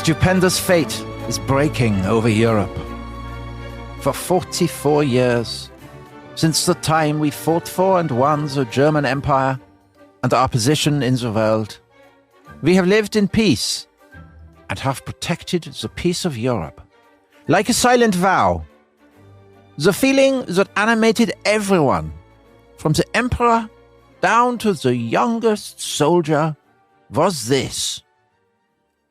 stupendous fate is breaking over Europe. For 44 years, since the time we fought for and won the German Empire and our position in the world, we have lived in peace and have protected the peace of Europe. Like a silent vow, the feeling that animated everyone, from the emperor down to the youngest soldier, was this: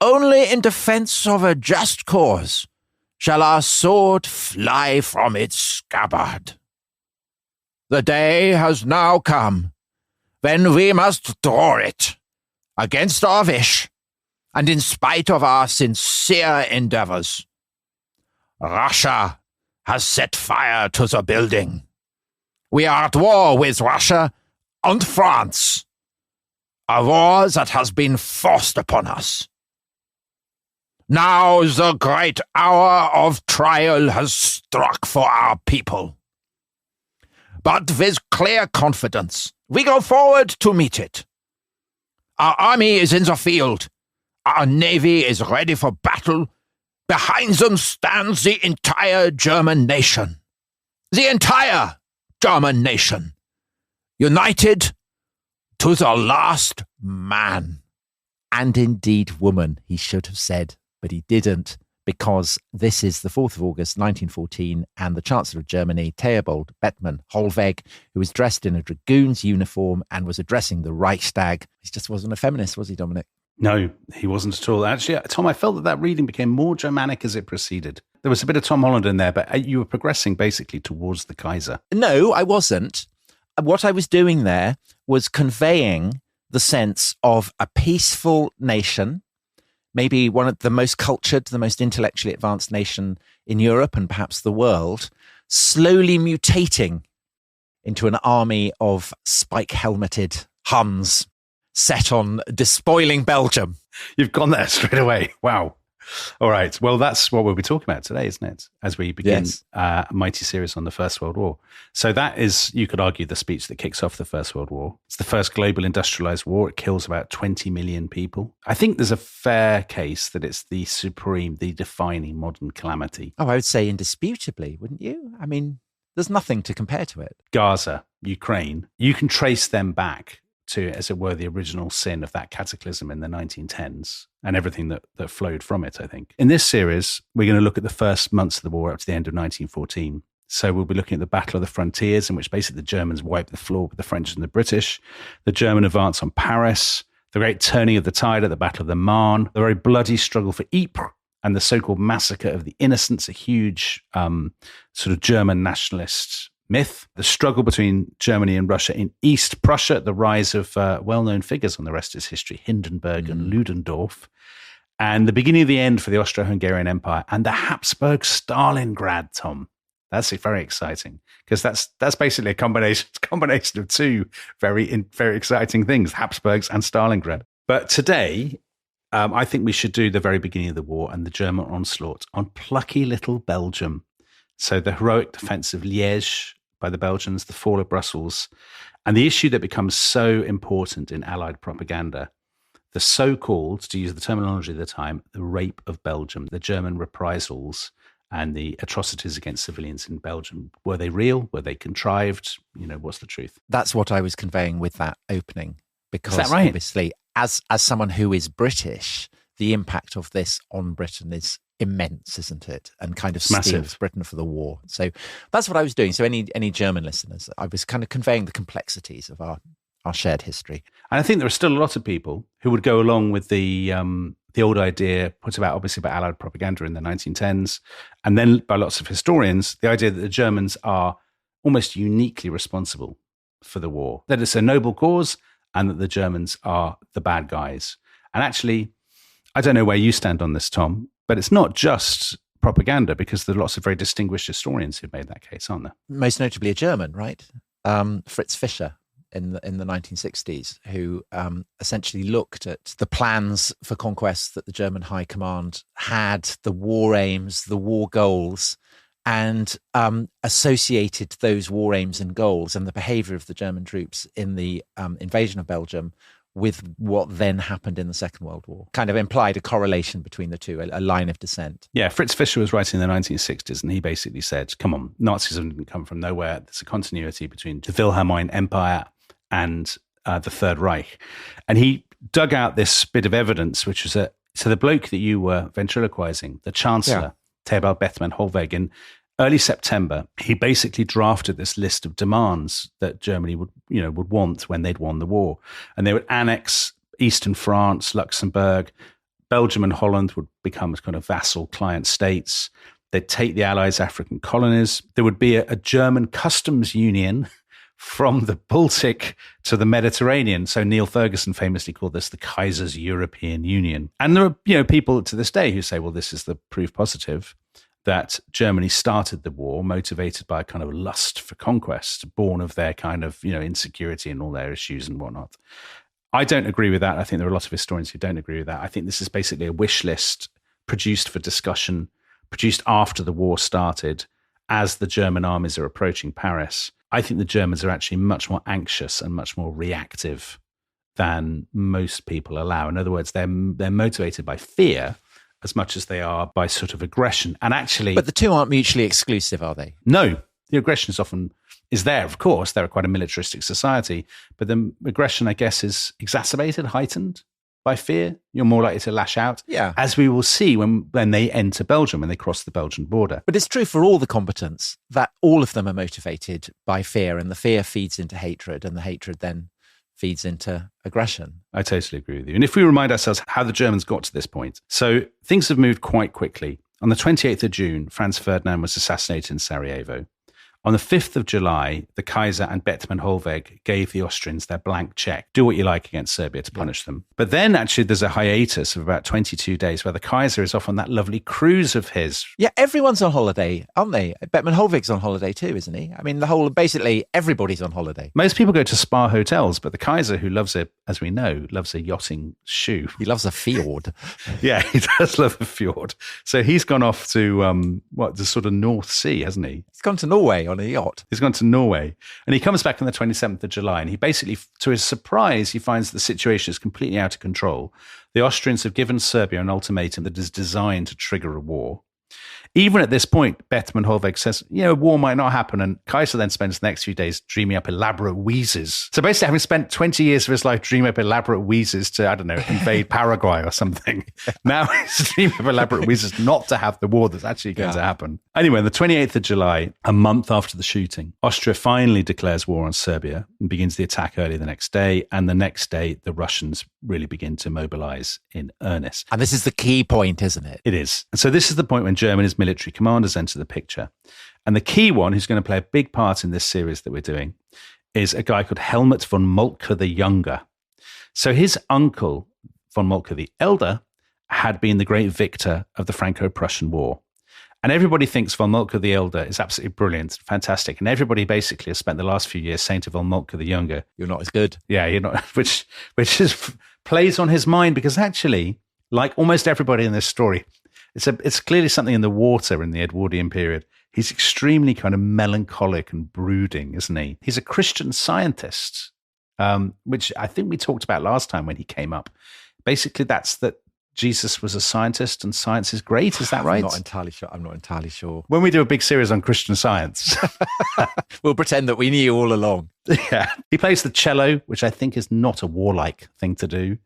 only in defense of a just cause shall our sword fly from its scabbard. The day has now come when we must draw it, against our wish, and in spite of our sincere endeavors. Russia has set fire to the building. We are at war with Russia and France, a war that has been forced upon us. Now the great hour of trial has struck for our people. But with clear confidence, we go forward to meet it. Our army is in the field. Our navy is ready for battle. Behind them stands the entire German nation. The entire German nation. United to the last man. And indeed woman, he should have said, but he didn't, because this is the 4th of August, 1914, and the Chancellor of Germany, Theobald Bethmann Hollweg, who was dressed in a dragoon's uniform and was addressing the Reichstag. He just wasn't a feminist, was he, Dominic? No, he wasn't at all. Actually, Tom, I felt that reading became more Germanic as it proceeded. There was a bit of Tom Holland in there, but you were progressing basically towards the Kaiser. No, I wasn't. What I was doing there was conveying the sense of a peaceful nation, maybe one of the most cultured, the most intellectually advanced nation in Europe and perhaps the world, slowly mutating into an army of spike-helmeted Huns set on despoiling Belgium. You've gone there straight away. Wow. All right. Well, that's what we'll be talking about today, isn't it? As we begin a mighty series on the First World War. So that is, you could argue, the speech that kicks off the First World War. It's the first global industrialized war. It kills about 20 million people. I think there's a fair case that it's the supreme, the defining modern calamity. Oh, I would say indisputably, wouldn't you? I mean, there's nothing to compare to it. Gaza, Ukraine, you can trace them back to, as it were, the original sin of that cataclysm in the 1910s and everything that flowed from it, I think. In this series, we're going to look at the first months of the war up to the end of 1914. So we'll be looking at the Battle of the Frontiers, in which basically the Germans wiped the floor with the French and the British, the German advance on Paris, the great turning of the tide at the Battle of the Marne, the very bloody struggle for Ypres, and the so-called massacre of the innocents, a huge sort of German nationalist myth, the struggle between Germany and Russia in East Prussia, the rise of well-known figures on the rest is history, Hindenburg and Ludendorff, and the beginning of the end for the Austro-Hungarian Empire and the Habsburg Stalingrad, Tom. That's very exciting because that's basically a combination of two very exciting things, Habsburgs and Stalingrad. But today, I think we should do the very beginning of the war and the German onslaught on plucky little Belgium. So the heroic defense of Liège by the Belgians, the fall of Brussels, and the issue that becomes so important in Allied propaganda, the so-called, to use the terminology of the time, the rape of Belgium, the German reprisals and the atrocities against civilians in Belgium. Were they real? Were they contrived? What's the truth? That's what I was conveying with that opening. Because is that right? Obviously, as someone who is British, the impact of this on Britain is immense, isn't it? And kind of steels Britain for the war. So that's what I was doing. So any German listeners, I was kind of conveying the complexities of our shared history. And I think there are still a lot of people who would go along with the old idea put about, obviously, about Allied propaganda in the 1910s, and then by lots of historians, the idea that the Germans are almost uniquely responsible for the war, that it's a noble cause, and that the Germans are the bad guys. And actually, I don't know where you stand on this, Tom, but it's not just propaganda, because there are lots of very distinguished historians who've made that case, aren't there? Most notably a German, right? Fritz Fischer in the 1960s, who essentially looked at the plans for conquest that the German High Command had, the war aims, the war goals, and associated those war aims and goals and the behavior of the German troops in the invasion of Belgium with what then happened in the Second World War. Kind of implied a correlation between the two, a line of descent. Yeah, Fritz Fischer was writing in the 1960s, and he basically said, come on, Nazism didn't come from nowhere. There's a continuity between the Wilhelmine Empire and the Third Reich. And he dug out this bit of evidence, which was so the bloke that you were ventriloquizing, the Chancellor, Theobald Bethmann Hollweg, in early September, he basically drafted this list of demands that Germany would want when they'd won the war. And they would annex Eastern France, Luxembourg, Belgium and Holland would become kind of vassal client states. They'd take the Allies' African colonies. There would be a German customs union from the Baltic to the Mediterranean. So Neil Ferguson famously called this the Kaiser's European Union. And there are, people to this day who say, well, this is the proof positive that Germany started the war motivated by a kind of lust for conquest, born of their kind of, insecurity and all their issues and whatnot. I don't agree with that. I think there are a lot of historians who don't agree with that. I think this is basically a wish list produced for discussion, produced after the war started, as the German armies are approaching Paris. I think the Germans are actually much more anxious and much more reactive than most people allow. In other words, they're motivated by fear as much as they are by sort of aggression. And actually... But the two aren't mutually exclusive, are they? No. The aggression is there, of course. They're quite a militaristic society. But the aggression, I guess, is exacerbated, heightened by fear. You're more likely to lash out. Yeah. As we will see when they enter Belgium, when they cross the Belgian border. But it's true for all the combatants that all of them are motivated by fear, and the fear feeds into hatred, and the hatred then feeds into aggression. I totally agree with you. And if we remind ourselves how the Germans got to this point, so things have moved quite quickly. On the 28th of June, Franz Ferdinand was assassinated in Sarajevo. On the 5th of July, the Kaiser and Bethmann Hollweg gave the Austrians their blank check. Do what you like against Serbia to punish them. But then actually there's a hiatus of about 22 days where the Kaiser is off on that lovely cruise of his. Yeah, everyone's on holiday, aren't they? Bethmann Hollweg's on holiday too, isn't he? I mean, basically everybody's on holiday. Most people go to spa hotels, but the Kaiser, who loves it, as we know, loves a yachting shoe. He loves a fjord. Yeah, he does love a fjord. So he's gone off to, the sort of North Sea, hasn't he? He's gone to Norway on a yacht. He's gone to Norway. And he comes back on the 27th of July. And he basically, to his surprise, he finds the situation is completely out of control. The Austrians have given Serbia an ultimatum that is designed to trigger a war. Even at this point, Bethmann Hollweg says, war might not happen. And Kaiser then spends the next few days dreaming up elaborate wheezes. So basically, having spent 20 years of his life dreaming up elaborate wheezes to, invade Paraguay or something, now he's dreaming up elaborate wheezes not to have the war that's actually going to happen. Anyway, on the 28th of July, a month after the shooting, Austria finally declares war on Serbia and begins the attack early the next day. And the next day, the Russians really begin to mobilize in earnest. And this is the key point, isn't it? It is. And so this is the point when Germany's military commanders enter the picture. And the key one, who's going to play a big part in this series that we're doing, is a guy called Helmut von Moltke the Younger. So his uncle, von Moltke the Elder, had been the great victor of the Franco-Prussian War. And everybody thinks von Moltke the Elder is absolutely brilliant, fantastic. And everybody basically has spent the last few years saying to von Moltke the Younger, "You're not as good." Yeah, you're not, which plays on his mind, because actually, like almost everybody in this story, it's clearly something in the water in the Edwardian period. He's extremely kind of melancholic and brooding, isn't he? He's a Christian scientist, which I think we talked about last time when he came up. Basically, that's that Jesus was a scientist and science is great. Is that right? I'm not entirely sure. When we do a big series on Christian Science, we'll pretend that we knew all along. Yeah. He plays the cello, which I think is not a warlike thing to do.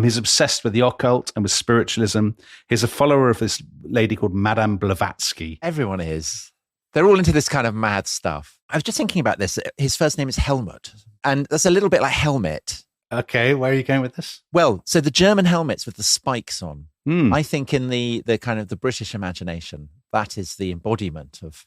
He's obsessed with the occult and with spiritualism. He's a follower of this lady called Madame Blavatsky. Everyone is. They're all into this kind of mad stuff. I was just thinking about this. His first name is Helmut, and that's a little bit like helmet. Okay, where are you going with this? Well, so the German helmets with the spikes on, I think in the kind of the British imagination, that is the embodiment of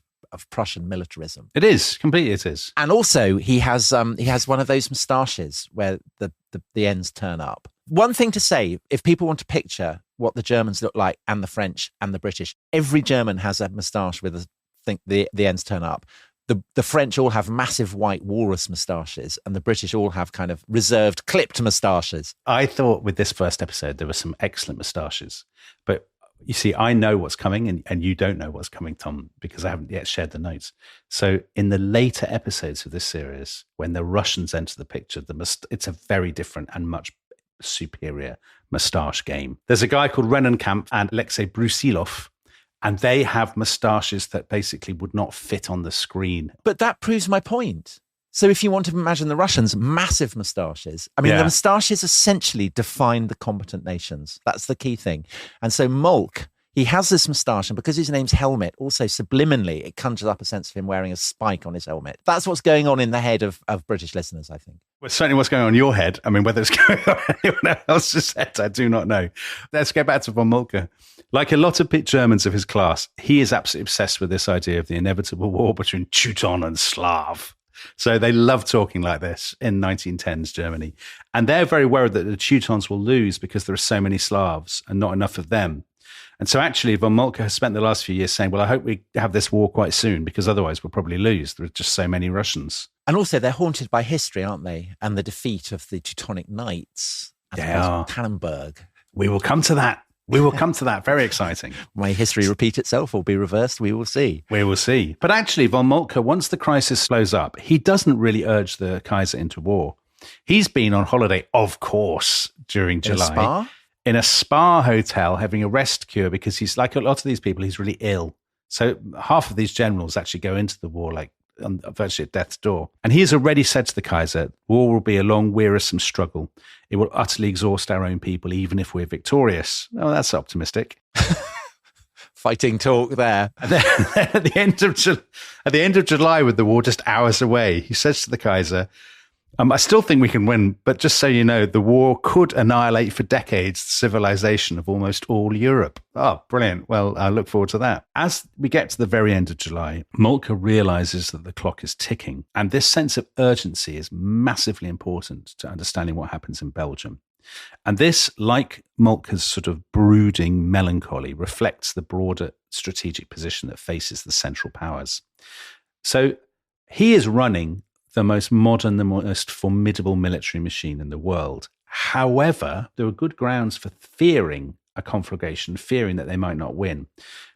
Prussian militarism. It is, completely it is. And also he has one of those moustaches where the ends turn up. One thing to say, if people want to picture what the Germans look like and the French and the British, every German has a moustache with the ends turn up. The French all have massive white walrus moustaches, and the British all have kind of reserved clipped moustaches. I thought with this first episode there were some excellent moustaches, but You see, I know what's coming and you don't know what's coming, Tom, because I haven't yet shared the notes. So in the later episodes of this series, when the Russians enter the picture, it's a very different and much superior moustache game. There's a guy called Rennenkamp and Alexei Brusilov, and they have moustaches that basically would not fit on the screen. But that proves my point. So if you want to imagine the Russians, massive moustaches. I mean, the moustaches essentially define the competent nations. That's the key thing. And so Molk, he has this moustache, and because his name's Helmet, also subliminally, it conjures up a sense of him wearing a spike on his helmet. That's what's going on in the head of British listeners, I think. Well, certainly what's going on in your head. I mean, whether it's going on anyone else's head, I do not know. Let's go back to von Moltke. Like a lot of Germans of his class, he is absolutely obsessed with this idea of the inevitable war between Teuton and Slav. So they love talking like this in 1910s Germany. And they're very worried that the Teutons will lose because there are so many Slavs and not enough of them. And so actually von Moltke has spent the last few years saying, well, I hope we have this war quite soon because otherwise we'll probably lose. There are just so many Russians. And also they're haunted by history, aren't they? And the defeat of the Teutonic Knights. They are. Tannenberg. We will come to that. We will come to that. Very exciting. May history repeat itself or be reversed? We will see. We will see. But actually, von Moltke, once the crisis slows up, he doesn't really urge the Kaiser into war. He's been on holiday, of course, during July. In a spa? In a spa hotel, having a rest cure because he's like a lot of these people, he's really ill. So half of these generals actually go into the war like virtually at death's door. And he has already said to the Kaiser, war will be a long, wearisome struggle. It will utterly exhaust our own people, even if we're victorious. Oh, that's optimistic. Fighting talk there. And then at the end of July, with the war just hours away, he says to the Kaiser, I still think we can win, but just so you know, the war could annihilate for decades the civilization of almost all Europe. Oh, brilliant. Well, I look forward to that. As we get to the very end of July, Moltke realizes that the clock is ticking. And this sense of urgency is massively important to understanding what happens in Belgium. And this, like Moltke's sort of brooding melancholy, reflects the broader strategic position that faces the Central Powers. So he is running the most modern, the most formidable military machine in the world. However, there are good grounds for fearing a conflagration, fearing that they might not win.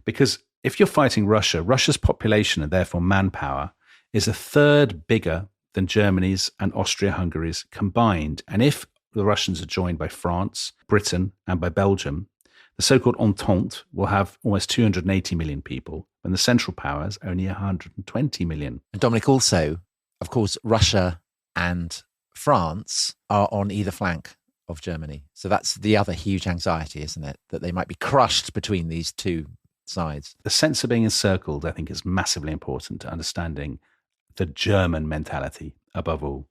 Because if you're fighting Russia, Russia's population and therefore manpower is a third bigger than Germany's and Austria-Hungary's combined. And if the Russians are joined by France, Britain, and by Belgium, the so-called Entente will have almost 280 million people, and the Central Powers only 120 million. And Dominic, also, of course, Russia and France are on either flank of Germany. So that's the other huge anxiety, isn't it? That they might be crushed between these two sides. The sense of being encircled, I think, is massively important to understanding the German mentality above all.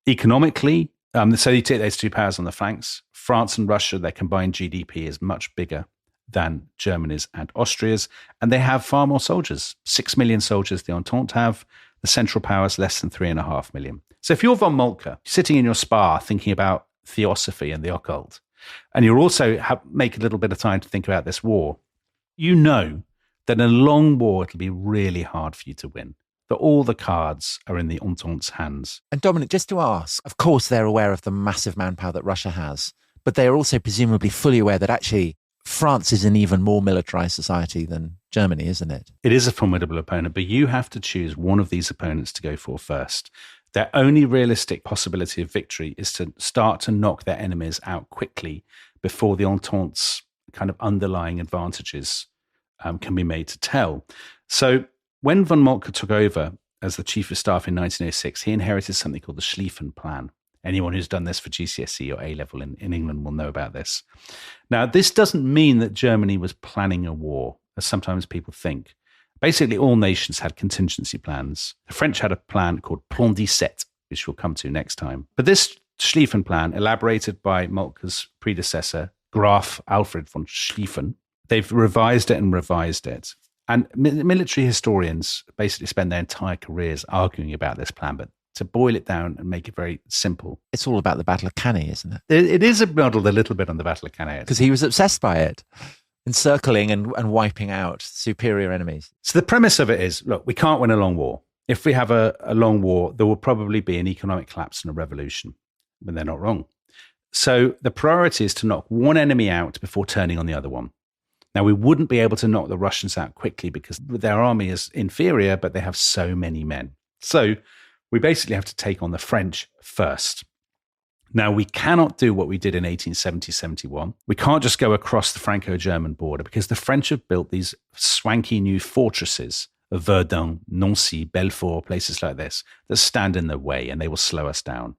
Economically, so you take those two powers on the flanks. France and Russia, their combined GDP is much bigger than Germany's and Austria's, and they have far more soldiers. 6 million soldiers the Entente have. The Central Powers less than 3.5 million. So if you're von Moltke, sitting in your spa thinking about theosophy and the occult, and you're also make a little bit of time to think about this war, you know that in a long war, it'll be really hard for you to win, that all the cards are in the Entente's hands. And Dominic, just to ask, of course, they're aware of the massive manpower that Russia has, but they are also presumably fully aware that actually France is an even more militarized society than Germany, isn't it? It is a formidable opponent, but you have to choose one of these opponents to go for first. Their only realistic possibility of victory is to start to knock their enemies out quickly before the Entente's kind of underlying advantages can be made to tell. So when von Moltke took over as the chief of staff in 1906, he inherited something called the Schlieffen Plan. Anyone who's done this for GCSE or A-level in England will know about this. Now, this doesn't mean that Germany was planning a war, as sometimes people think. Basically, all nations had contingency plans. The French had a plan called Plan 17, which we'll come to next time. But this Schlieffen Plan, elaborated by Moltke's predecessor, Graf Alfred von Schlieffen, they've revised it and revised it. And military historians basically spend their entire careers arguing about this plan, but to boil it down and make it very simple. It's all about the Battle of Cannae, isn't it? It is modeled a little bit on the Battle of Cannae. Because he was obsessed by it, encircling and wiping out superior enemies. So the premise of it is, look, we can't win a long war. If we have a long war, there will probably be an economic collapse and a revolution, when they're not wrong. So the priority is to knock one enemy out before turning on the other one. Now, we wouldn't be able to knock the Russians out quickly because their army is inferior, but they have so many men. So we basically have to take on the French first. Now, we cannot do what we did in 1870-71. We can't just go across the Franco-German border because the French have built these swanky new fortresses of Verdun, Nancy, Belfort, places like this, that stand in the way and they will slow us down.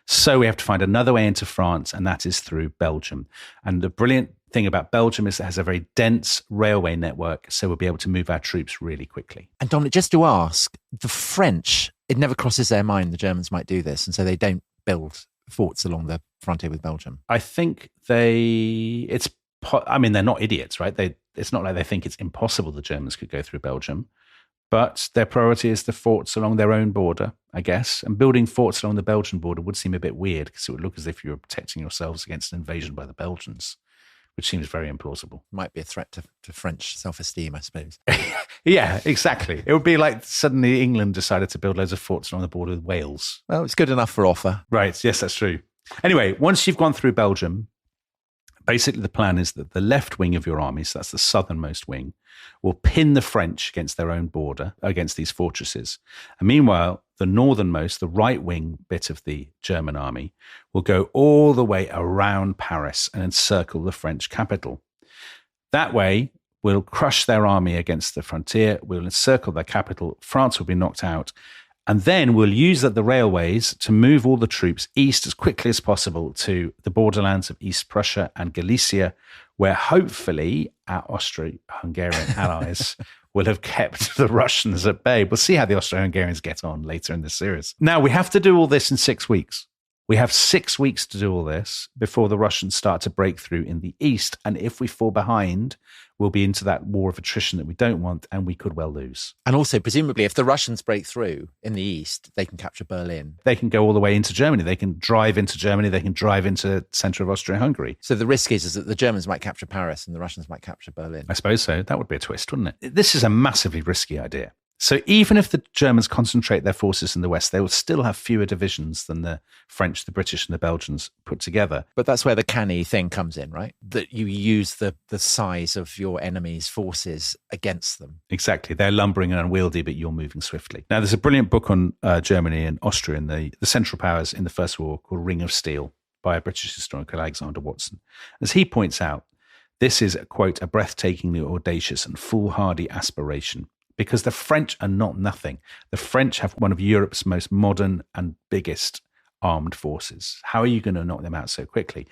So we have to find another way into France, and that is through Belgium. And the brilliant thing about Belgium is it has a very dense railway network, so we'll be able to move our troops really quickly. And Dominic, just to ask, the French, it never crosses their mind the Germans might do this, and so they don't build forts along the frontier with Belgium. I think they're not idiots, right? It's not like they think it's impossible the Germans could go through Belgium. But their priority is the forts along their own border, I guess. And building forts along the Belgian border would seem a bit weird because it would look as if you were protecting yourselves against an invasion by the Belgians, which seems very implausible. Might be a threat to French self-esteem, I suppose. Yeah, exactly. It would be like suddenly England decided to build loads of forts along the border with Wales. Well, it's good enough for offer. Right. Yes, that's true. Anyway, once you've gone through Belgium, basically the plan is that the left wing of your army, so that's the southernmost wing, will pin the French against their own border, against these fortresses. And meanwhile, the northernmost, the right wing bit of the German army, will go all the way around Paris and encircle the French capital. That way, we'll crush their army against the frontier, we'll encircle their capital, France will be knocked out, and then we'll use the railways to move all the troops east as quickly as possible to the borderlands of East Prussia and Galicia, where hopefully our Austro-Hungarian allies will have kept the Russians at bay. We'll see how the Austro-Hungarians get on later in this series. Now, we have to do all this in 6 weeks. We have 6 weeks to do all this before the Russians start to break through in the east. And if we fall behind, we'll be into that war of attrition that we don't want, and we could well lose. And also, presumably, if the Russians break through in the east, they can capture Berlin. They can go all the way into Germany. They can drive into Germany. They can drive into the centre of Austria-Hungary. So the risk is that the Germans might capture Paris and the Russians might capture Berlin. I suppose so. That would be a twist, wouldn't it? This is a massively risky idea. So even if the Germans concentrate their forces in the west, they will still have fewer divisions than the French, the British, and the Belgians put together. But that's where the canny thing comes in, right? That you use the size of your enemy's forces against them. Exactly. They're lumbering and unwieldy, but you're moving swiftly. Now, there's a brilliant book on Germany and Austria and the Central Powers in the First War called Ring of Steel by a British historian called Alexander Watson. As he points out, this is, quote, a breathtakingly audacious and foolhardy aspiration. Because the French are not nothing. The French have one of Europe's most modern and biggest armed forces. How are you going to knock them out so quickly?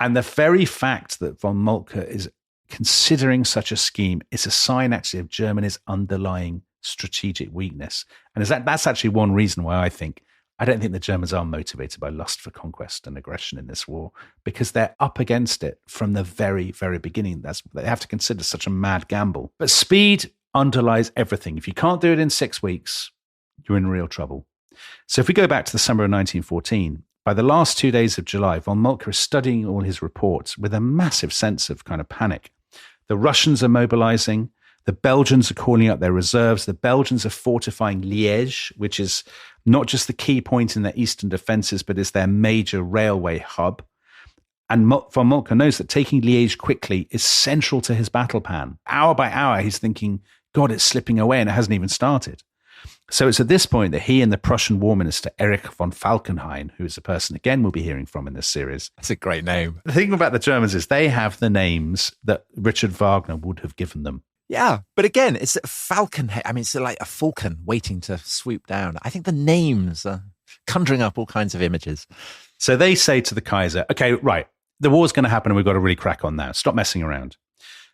And the very fact that von Moltke is considering such a scheme is a sign actually of Germany's underlying strategic weakness. And that's actually one reason why I don't think the Germans are motivated by lust for conquest and aggression in this war, because they're up against it from the very, very beginning. They have to consider such a mad gamble. But speed underlies everything. If you can't do it in 6 weeks, you're in real trouble. So if we go back to the summer of 1914, by the last 2 days of July, von Moltke is studying all his reports with a massive sense of kind of panic. The Russians are mobilizing. The Belgians are calling up their reserves. The Belgians are fortifying Liège, which is not just the key point in their eastern defenses, but is their major railway hub. And von Moltke knows that taking Liège quickly is central to his battle plan. Hour by hour, he's thinking, God, it's slipping away and it hasn't even started. So it's at this point that he and the Prussian War Minister Erich von Falkenhayn, who is a person, again, we'll be hearing from in this series. That's a great name. The thing about the Germans is they have the names that Richard Wagner would have given them. Yeah, but again, it's a falcon. I mean, it's like a falcon waiting to swoop down. I think the names are conjuring up all kinds of images. So they say to the Kaiser, okay, right, the war's going to happen and we've got to really crack on now. Stop messing around.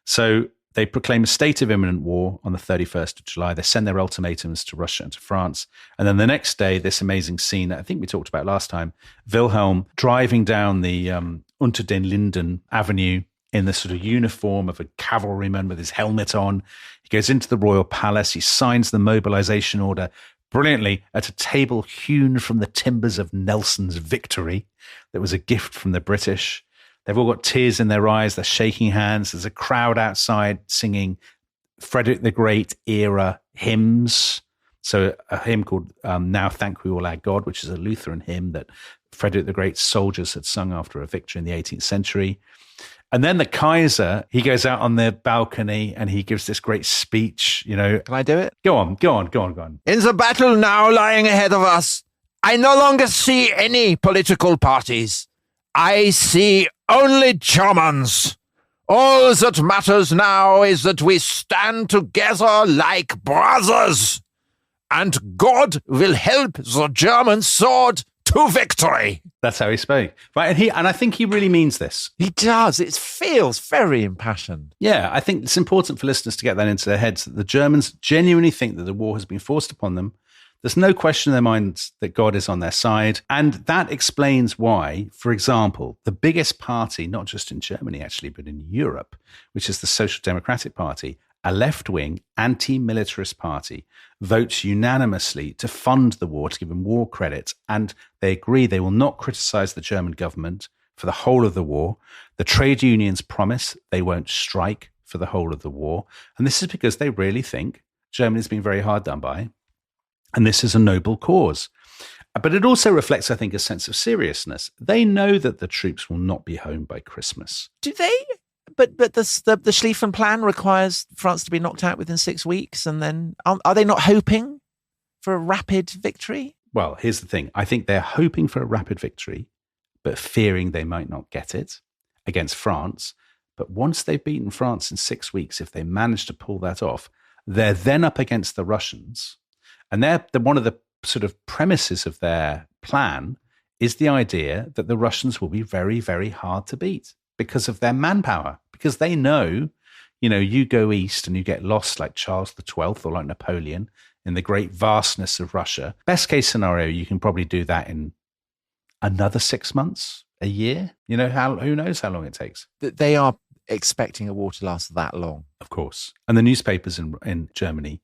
So they proclaim a state of imminent war on the 31st of July. They send their ultimatums to Russia and to France. And then the next day, this amazing scene that I think we talked about last time, Wilhelm driving down the Unter den Linden Avenue in the sort of uniform of a cavalryman with his helmet on. He goes into the royal palace. He signs the mobilization order brilliantly at a table hewn from the timbers of Nelson's victory that was a gift from the British. They've all got tears in their eyes. They're shaking hands. There's a crowd outside singing Frederick the Great era hymns. So a hymn called Now Thank We All Our God, which is a Lutheran hymn that Frederick the Great's soldiers had sung after a victory in the 18th century. And then the Kaiser, he goes out on the balcony and he gives this great speech, Can I do it? Go on. In the battle now lying ahead of us, I no longer see any political parties. I see only Germans. All that matters now is that we stand together like brothers, and God will help the German sword to victory. That's how he spoke. Right. And I think he really means this. He does. It feels very impassioned. Yeah, I think it's important for listeners to get that into their heads, that the Germans genuinely think that the war has been forced upon them. There's no question in their minds that God is on their side. And that explains why, for example, the biggest party, not just in Germany actually, but in Europe, which is the Social Democratic Party, a left-wing anti-militarist party, votes unanimously to fund the war, to give them war credit. And they agree they will not criticize the German government for the whole of the war. The trade unions promise they won't strike for the whole of the war. And this is because they really think Germany's been very hard done by. And this is a noble cause. But it also reflects, I think, a sense of seriousness. They know that the troops will not be home by Christmas. Do they? But the Schlieffen Plan requires France to be knocked out within 6 weeks. And then are they not hoping for a rapid victory? Well, here's the thing. I think they're hoping for a rapid victory, but fearing they might not get it against France. But once they've beaten France in 6 weeks, if they manage to pull that off, they're then up against the Russians. And they're one of the sort of premises of their plan is the idea that the Russians will be very, very hard to beat because of their manpower, because they know, you go east and you get lost like Charles XII or like Napoleon in the great vastness of Russia. Best case scenario, you can probably do that in another 6 months, a year. Who knows how long it takes? They are expecting a war to last that long. Of course. And the newspapers in Germany,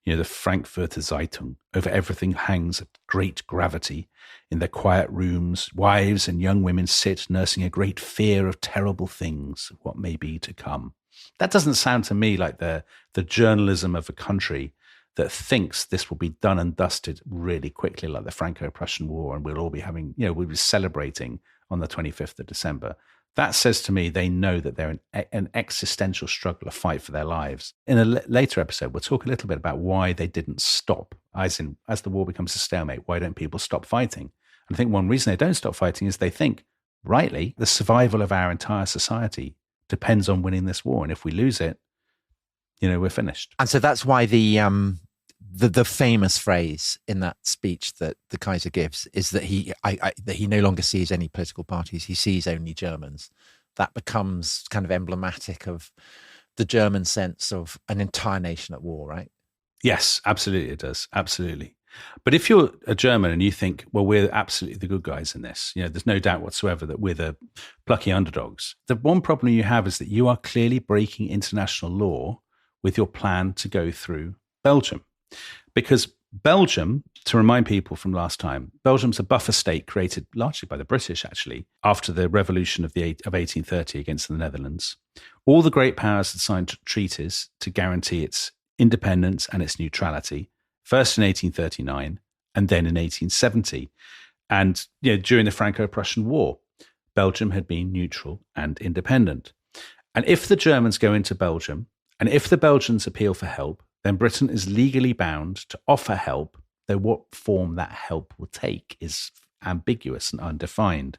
the Frankfurter Zeitung, over everything hangs a great gravity. In their quiet rooms, wives and young women sit nursing a great fear of terrible things, of what may be to come. That doesn't sound to me like the journalism of a country that thinks this will be done and dusted really quickly, like the Franco-Prussian War, and we'll all be having, we'll be celebrating on the 25th of December. That says to me they know that they're in an existential struggle, a fight for their lives. In a later episode, we'll talk a little bit about why they didn't stop, as the war becomes a stalemate, why don't people stop fighting? And I think one reason they don't stop fighting is they think, rightly, the survival of our entire society depends on winning this war. And if we lose it, we're finished. And so that's why the famous phrase in that speech that the Kaiser gives is that he no longer sees any political parties. He sees only Germans. That becomes kind of emblematic of the German sense of an entire nation at war, right? Yes, absolutely it does. Absolutely. But if you're a German and you think, well, we're absolutely the good guys in this, there's no doubt whatsoever that we're the plucky underdogs. The one problem you have is that you are clearly breaking international law with your plan to go through Belgium. Because Belgium, to remind people from last time, Belgium's a buffer state created largely by the British, actually, after the revolution of 1830 against the Netherlands. All the great powers had signed treaties to guarantee its independence and its neutrality, first in 1839 and then in 1870. And during the Franco-Prussian War, Belgium had been neutral and independent. And if the Germans go into Belgium, and if the Belgians appeal for help, then Britain is legally bound to offer help, though what form that help will take is ambiguous and undefined.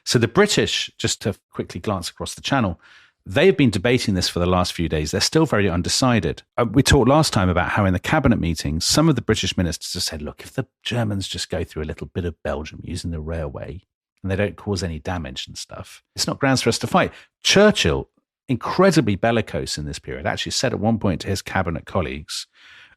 So the British, just to quickly glance across the channel, they've been debating this for the last few days. They're still very undecided. We talked last time about how in the cabinet meetings, some of the British ministers have said, look, if the Germans just go through a little bit of Belgium using the railway and they don't cause any damage and stuff, it's not grounds for us to fight. Churchill, incredibly bellicose in this period, actually said at one point to his cabinet colleagues,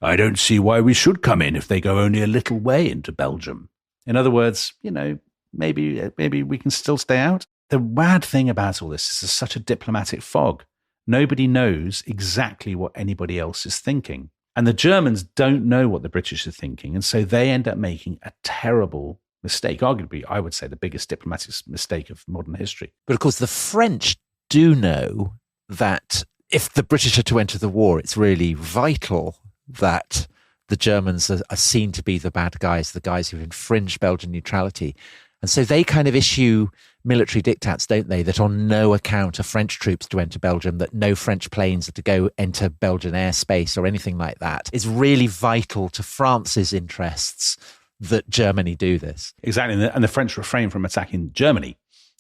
I don't see why we should come in if they go only a little way into Belgium. In other words, maybe we can still stay out. The bad thing about all this is there's such a diplomatic fog. Nobody knows exactly what anybody else is thinking. And the Germans don't know what the British are thinking. And so they end up making a terrible mistake, arguably, I would say, the biggest diplomatic mistake of modern history. But of course, the French do know that if the British are to enter the war, it's really vital that the Germans are seen to be the bad guys, the guys who infringe Belgian neutrality. And so they kind of issue military diktats, don't they, that on no account are French troops to enter Belgium, that no French planes are to go enter Belgian airspace or anything like that. It's really vital to France's interests that Germany do this. Exactly. And the French refrain from attacking Germany,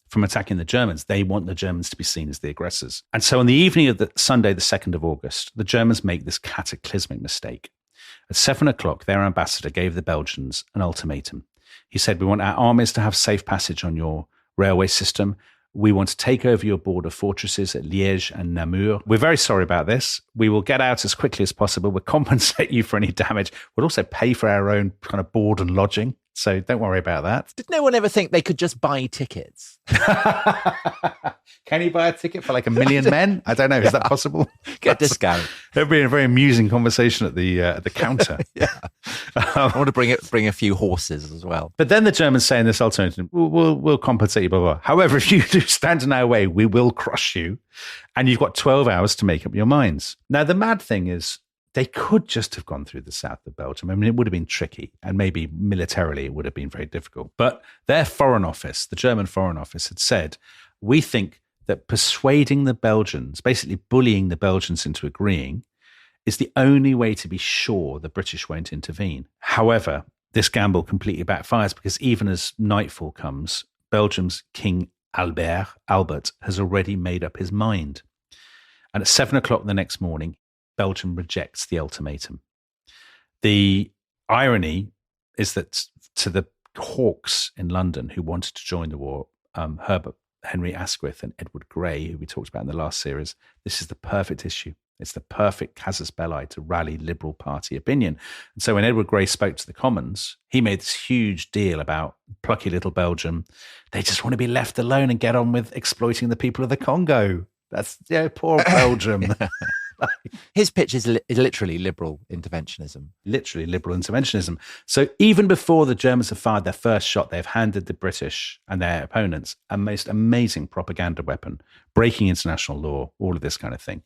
from attacking the Germans. They want the Germans to be seen as the aggressors. And so on the evening of the Sunday, the 2nd of August, the Germans make this cataclysmic mistake. At 7 o'clock, their ambassador gave the Belgians an ultimatum. He said, we want our armies to have safe passage on your railway system. We want to take over your border fortresses at Liège and Namur. We're very sorry about this. We will get out as quickly as possible. We'll compensate you for any damage. We'll also pay for our own kind of board and lodging. So don't worry about that. Did no one ever think they could just buy tickets? Can you buy a ticket for like 1 million men? I don't know. Is that possible? Get a discount. It'll be a very amusing conversation at the counter. Yeah. I want to bring a few horses as well. But then the Germans say in this alternative, we'll compensate you, blah, blah. However, if you do stand in our way, we will crush you. And you've got 12 hours to make up your minds. Now, the mad thing is, they could just have gone through the south of Belgium. I mean, it would have been tricky, and maybe militarily it would have been very difficult. But their foreign office, the German foreign office, had said, we think that persuading the Belgians, basically bullying the Belgians into agreeing, is the only way to be sure the British won't intervene. However, this gamble completely backfires because even as nightfall comes, Belgium's King Albert has already made up his mind. And at 7 o'clock the next morning, Belgium rejects the ultimatum. The irony is that to the hawks in London who wanted to join the war, Herbert Henry Asquith and Edward Grey, who we talked about in the last series, this is the perfect issue. It's the perfect casus belli to rally Liberal Party opinion. And so when Edward Grey spoke to the Commons, he made this huge deal about plucky little Belgium. They just want to be left alone and get on with exploiting the people of the Congo. That's, poor Belgium. His pitch is literally liberal interventionism. Literally liberal interventionism. So even before the Germans have fired their first shot, they've handed the British and their opponents a most amazing propaganda weapon, breaking international law, all of this kind of thing.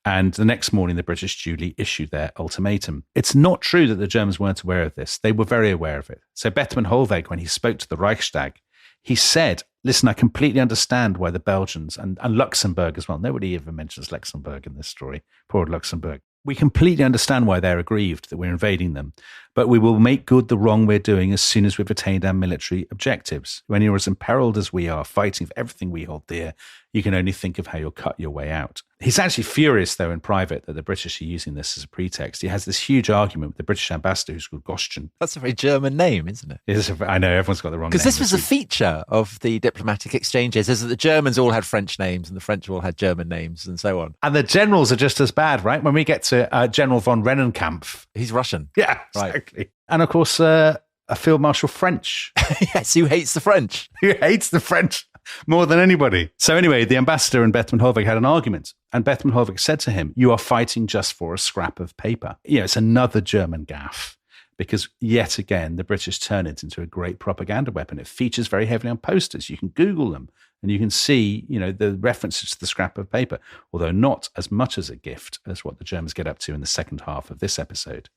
And the next morning, the British duly issued their ultimatum. It's not true that the Germans weren't aware of this. They were very aware of it. So Bethmann Hollweg, when he spoke to the Reichstag, he said, listen, I completely understand why the Belgians and Luxembourg as well. Nobody ever mentions Luxembourg in this story. Poor Luxembourg. We completely understand why they're aggrieved that we're invading them, but we will make good the wrong we're doing as soon as we've attained our military objectives. When you're as imperiled as we are, fighting for everything we hold dear, you can only think of how you'll cut your way out. He's actually furious, though, in private that the British are using this as a pretext. He has this huge argument with the British ambassador, who's called Goschen. That's a very German name, isn't it? I know, everyone's got the wrong name. Because this was a feature of the diplomatic exchanges, is that the Germans all had French names and the French all had German names and so on. And the generals are just as bad, right? When we get to General von Rennenkampf. He's Russian. Yeah, exactly. Right. And of course, a Field Marshal French. Yes, who hates the French. Who hates the French more than anybody. So anyway, the ambassador and Bethmann Hollweg had an argument. And Bethmann Hollweg said to him, you are fighting just for a scrap of paper. It's another German gaffe. Because yet again, the British turn it into a great propaganda weapon. It features very heavily on posters. You can Google them and you can see, the references to the scrap of paper, although not as much as a gift as what the Germans get up to in the second half of this episode.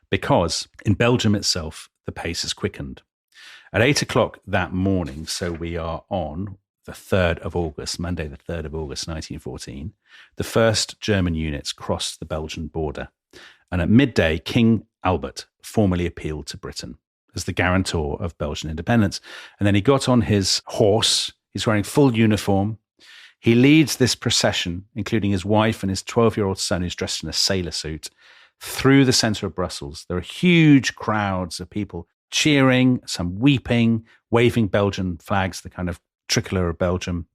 Because in Belgium itself, the pace has quickened. At 8 o'clock that morning, so we are on the 3rd of August, Monday the 3rd of August, 1914, the first German units crossed the Belgian border. And at midday, King Albert formally appealed to Britain as the guarantor of Belgian independence. And then he got on his horse. He's wearing full uniform. He leads this procession, including his wife and his 12-year-old son, who's dressed in a sailor suit, through the center of Brussels. There are huge crowds of people cheering, some weeping, waving Belgian flags, the kind of tricolour of Belgium.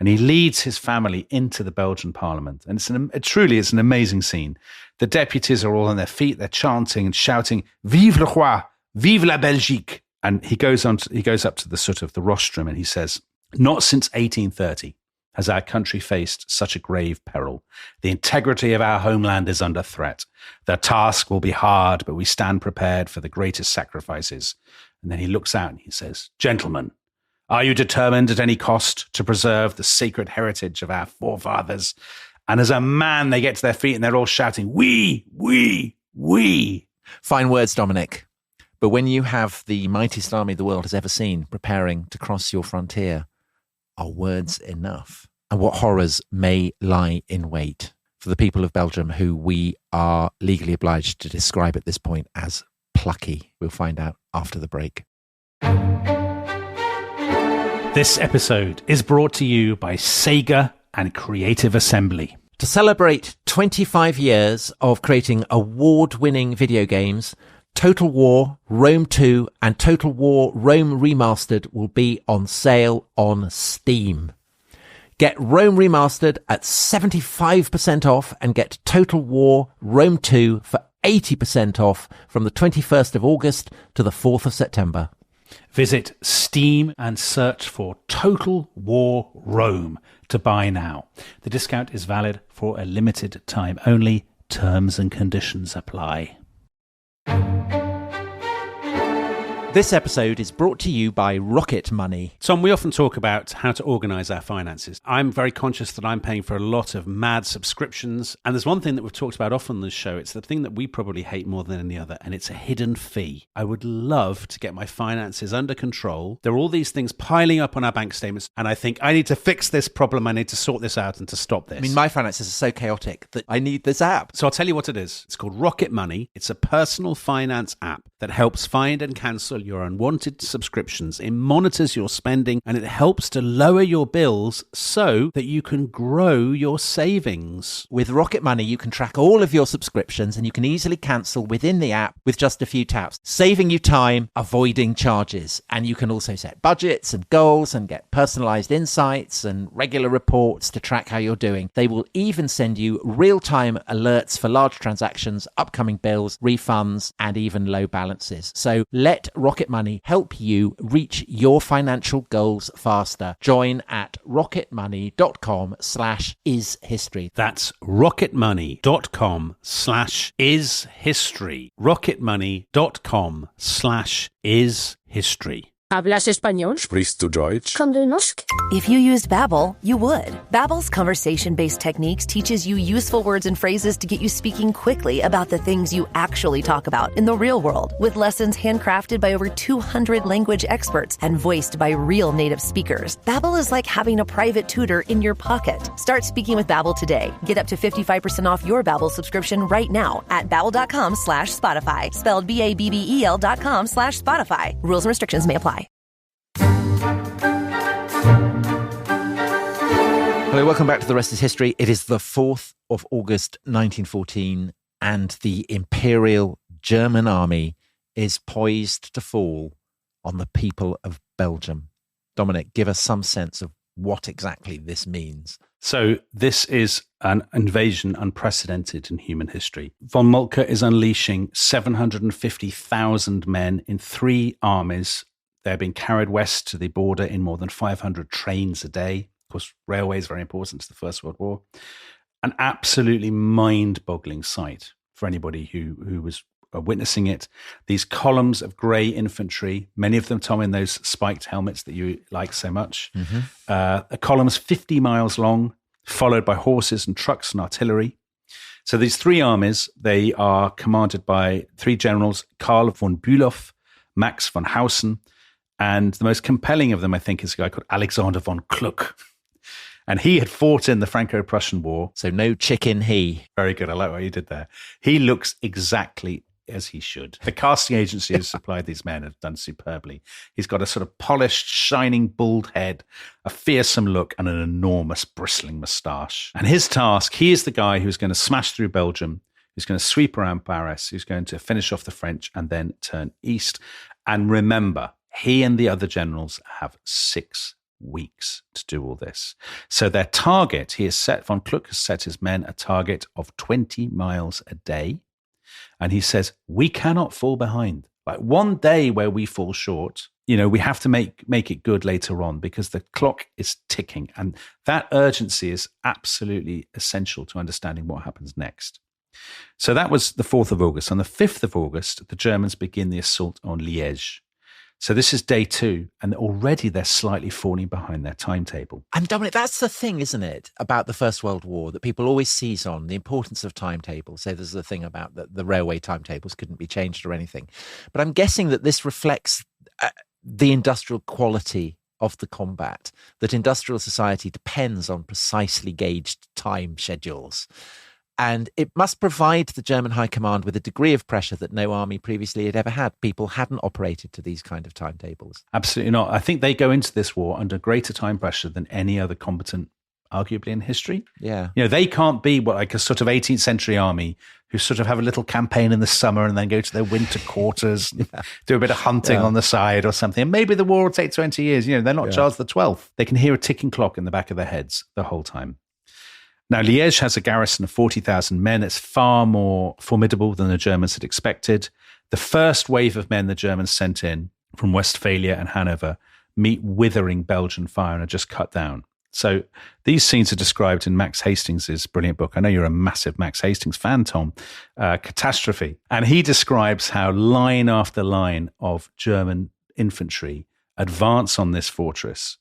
And he leads his family into the Belgian parliament. And it truly is an amazing scene. The deputies are all on their feet. They're chanting and shouting, Vive le roi, vive la Belgique. And he goes up to the sort of the rostrum and he says, not since 1830 has our country faced such a grave peril. The integrity of our homeland is under threat. The task will be hard, but we stand prepared for the greatest sacrifices. And then he looks out and he says, gentlemen, are you determined at any cost to preserve the sacred heritage of our forefathers? And as a man, they get to their feet and they're all shouting, we. Fine words, Dominic. But when you have the mightiest army the world has ever seen preparing to cross your frontier, are words enough? And what horrors may lie in wait for the people of Belgium, who we are legally obliged to describe at this point as plucky? We'll find out after the break. This episode is brought to you by Sega and Creative Assembly. To celebrate 25 years of creating award-winning video games, Total War, Rome 2 and Total War Rome Remastered will be on sale on Steam. Get Rome Remastered at 75% off and get Total War Rome 2 for 80% off from the 21st of August to the 4th of September. Visit Steam and search for Total War Rome to buy now. The discount is valid for a limited time only. Terms and conditions apply. This episode is brought to you by Rocket Money. Tom, we often talk about how to organise our finances. I'm very conscious that I'm paying for a lot of mad subscriptions. And there's one thing that we've talked about often on this show. It's the thing that we probably hate more than any other, and it's a hidden fee. I would love to get my finances under control. There are all these things piling up on our bank statements, and I think I need to fix this problem. I need to sort this out and to stop this. I mean, my finances are so chaotic that I need this app. So I'll tell you what it is. It's called Rocket Money. It's a personal finance app that helps find and cancel your unwanted subscriptions. It monitors your spending and it helps to lower your bills so that you can grow your savings. With Rocket Money, you can track all of your subscriptions and you can easily cancel within the app with just a few taps, saving you time, avoiding charges. And you can also set budgets and goals and get personalized insights and regular reports to track how you're doing. They will even send you real-time alerts for large transactions, upcoming bills, refunds, and even low balances. So let Rocket Money help you reach your financial goals faster. Join at rocketmoney.com/ishistory. That's rocketmoney.com/ishistory. rocketmoney.com/ishistory. ¿Hablas español? Sprichst du Deutsch? Kan du norsk? If you used Babbel, you would. Babbel's conversation-based techniques teaches you useful words and phrases to get you speaking quickly about the things you actually talk about in the real world, with lessons handcrafted by over 200 language experts and voiced by real native speakers. Babbel is like having a private tutor in your pocket. Start speaking with Babbel today. Get up to 55% off your Babbel subscription right now at babbel.com/Spotify. Spelled BABBEL.com/Spotify. Rules and restrictions may apply. Hello, welcome back to The Rest is History. It is the 4th of August 1914 and the Imperial German Army is poised to fall on the people of Belgium. Dominic, give us some sense of what exactly this means. So this is an invasion unprecedented in human history. Von Moltke is unleashing 750,000 men in 3 armies. They're being carried west to the border in more than 500 trains a day. Of course, railway is very important to the First World War. An absolutely mind-boggling sight for anybody who was witnessing it. These columns of grey infantry, many of them, Tom, in those spiked helmets that you like so much. A columns 50 miles long, followed by horses and trucks and artillery. So these 3 armies, they are commanded by 3 generals, Karl von Bülow, Max von Hausen, and the most compelling of them, I think, is a guy called Alexander von Kluck. And he had fought in the Franco-Prussian War. So no chicken he. Very good. I like what you did there. He looks exactly as he should. The casting agency who supplied these men have done superbly. He's got a sort of polished, shining, bald head, a fearsome look, and an enormous bristling moustache. And his task, he is the guy who's going to smash through Belgium, who's going to sweep around Paris, who's going to finish off the French and then turn east. And remember, he and the other generals have 6 weeks to do all this. So their target, von Kluck has set his men a target of 20 miles a day. And he says, we cannot fall behind. Like one day where we fall short, we have to make it good later on because the clock is ticking. And that urgency is absolutely essential to understanding what happens next. So that was the 4th of August. On the 5th of August, the Germans begin the assault on Liège. So this is day 2, and already they're slightly falling behind their timetable. And Dominic, that's the thing, isn't it, about the First World War that people always seize on, the importance of timetables. Say there's the thing about the railway timetables couldn't be changed or anything. But I'm guessing that this reflects the industrial quality of the combat, that industrial society depends on precisely gauged time schedules. And it must provide the German High Command with a degree of pressure that no army previously had ever had. People hadn't operated to these kind of timetables. Absolutely not. I think they go into this war under greater time pressure than any other combatant, arguably, in history. Yeah. They can't be like a sort of 18th century army who sort of have a little campaign in the summer and then go to their winter quarters, do a bit of hunting on the side or something. And maybe the war will take 20 years. They're not Charles the 12th. They can hear a ticking clock in the back of their heads the whole time. Now, Liège has a garrison of 40,000 men. It's far more formidable than the Germans had expected. The first wave of men the Germans sent in from Westphalia and Hanover meet withering Belgian fire and are just cut down. So these scenes are described in Max Hastings' brilliant book. I know you're a massive Max Hastings fan, Tom. Catastrophe. And he describes how line after line of German infantry advance on this fortress.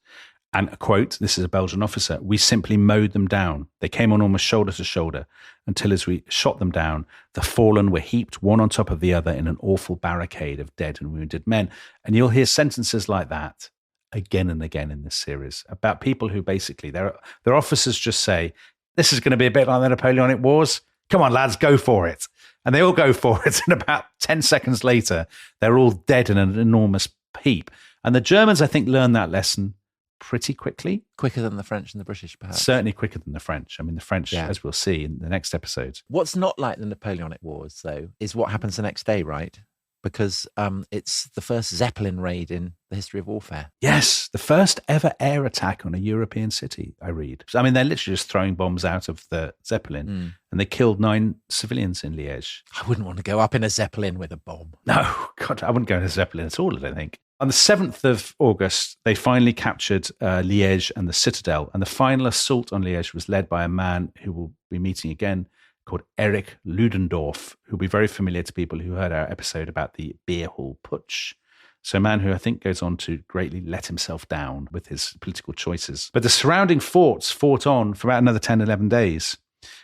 And a quote, this is a Belgian officer, "We simply mowed them down. They came on almost shoulder to shoulder until as we shot them down, the fallen were heaped one on top of the other in an awful barricade of dead and wounded men." And you'll hear sentences like that again and again in this series about people who basically, their officers just say, this is going to be a bit like the Napoleonic Wars. Come on, lads, go for it. And they all go for it. And about 10 seconds later, they're all dead in an enormous heap. And the Germans, I think, learned that lesson pretty quickly. Quicker than the French and the British, perhaps. Certainly quicker than the French. I mean, the French, as we'll see in the next episode. What's not like the Napoleonic Wars, though, is what happens the next day, right? Because it's the first Zeppelin raid in the history of warfare. Yes, the first ever air attack on a European city, I read. I mean, they're literally just throwing bombs out of the Zeppelin, and they killed 9 civilians in Liège. I wouldn't want to go up in a Zeppelin with a bomb. No, God, I wouldn't go in a Zeppelin at all, I don't think. On the 7th of August, they finally captured Liège and the citadel, and the final assault on Liège was led by a man who we'll be meeting again, called Erich Ludendorff, who'll be very familiar to people who heard our episode about the beer hall putsch. So a man who I think goes on to greatly let himself down with his political choices. But the surrounding forts fought on for about another 10, 11 days.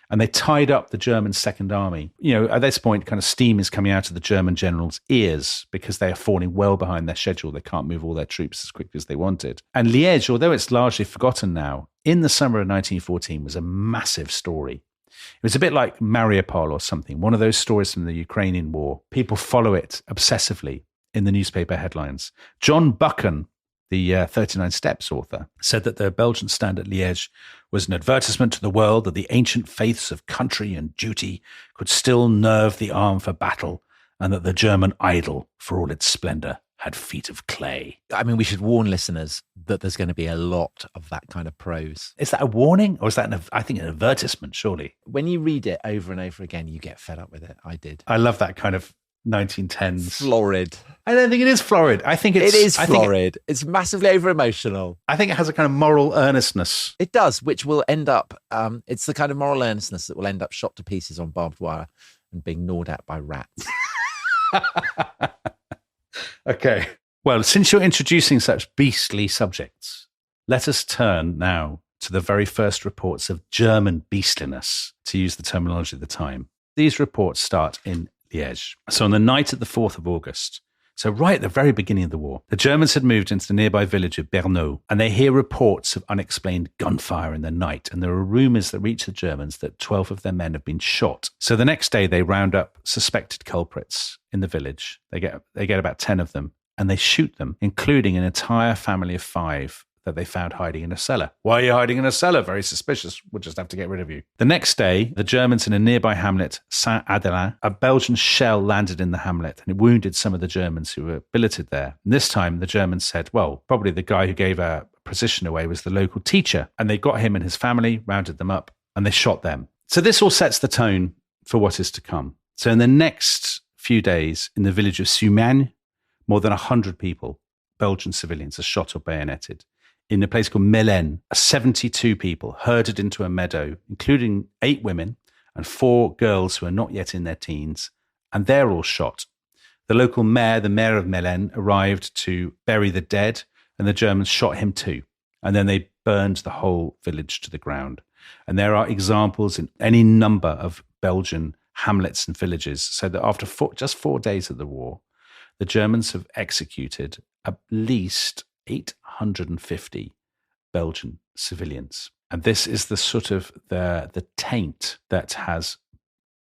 And they tied up the German Second Army. At this point, kind of steam is coming out of the German generals' ears because they are falling well behind their schedule. They can't move all their troops as quickly as they wanted. And Liège, although it's largely forgotten now, in the summer of 1914 was a massive story. It was a bit like Mariupol or something, one of those stories from the Ukrainian war. People follow it obsessively in the newspaper headlines. John Buchan, the 39 Steps author, said that the Belgian stand at Liège was an advertisement to the world that the ancient faiths of country and duty could still nerve the arm for battle, and that the German idol, for all its splendor, had feet of clay. I mean, we should warn listeners that there's going to be a lot of that kind of prose. Is that a warning, or is that, I think, an advertisement, surely? When you read it over and over again, you get fed up with it. I did. I love that kind of 1910s. Florid. I don't think it is florid. I think it is florid. It's massively over-emotional. I think it has a kind of moral earnestness. It does, which will end up, it's the kind of moral earnestness that will end up shot to pieces on barbed wire and being gnawed at by rats. Okay. Well, since you're introducing such beastly subjects, let us turn now to the very first reports of German beastliness, to use the terminology of the time. These reports start in Liège. So on the night of the 4th of August, so right at the very beginning of the war, the Germans had moved into the nearby village of Bernau, and they hear reports of unexplained gunfire in the night, and there are rumours that reach the Germans that 12 of their men have been shot. So the next day, they round up suspected culprits in the village. They get about 10 of them, and they shoot them, including an entire family of 5 that they found hiding in a cellar. Why are you hiding in a cellar? Very suspicious. We'll just have to get rid of you. The next day, the Germans in a nearby hamlet, Saint-Adelin, a Belgian shell landed in the hamlet and it wounded some of the Germans who were billeted there. And this time, the Germans said, well, probably the guy who gave our position away was the local teacher. And they got him and his family, rounded them up, and they shot them. So this all sets the tone for what is to come. So in the next few days, in the village of Sumagne, more than 100 people, Belgian civilians, are shot or bayoneted. In a place called Melen, 72 people herded into a meadow, including 8 women and 4 girls who are not yet in their teens, and they're all shot. The local mayor, the mayor of Melen, arrived to bury the dead, and the Germans shot him too. And then they burned the whole village to the ground. And there are examples in any number of Belgian hamlets and villages, so that after just 4 days of the war, the Germans have executed at least 850 Belgian civilians. And this is the sort of the taint that has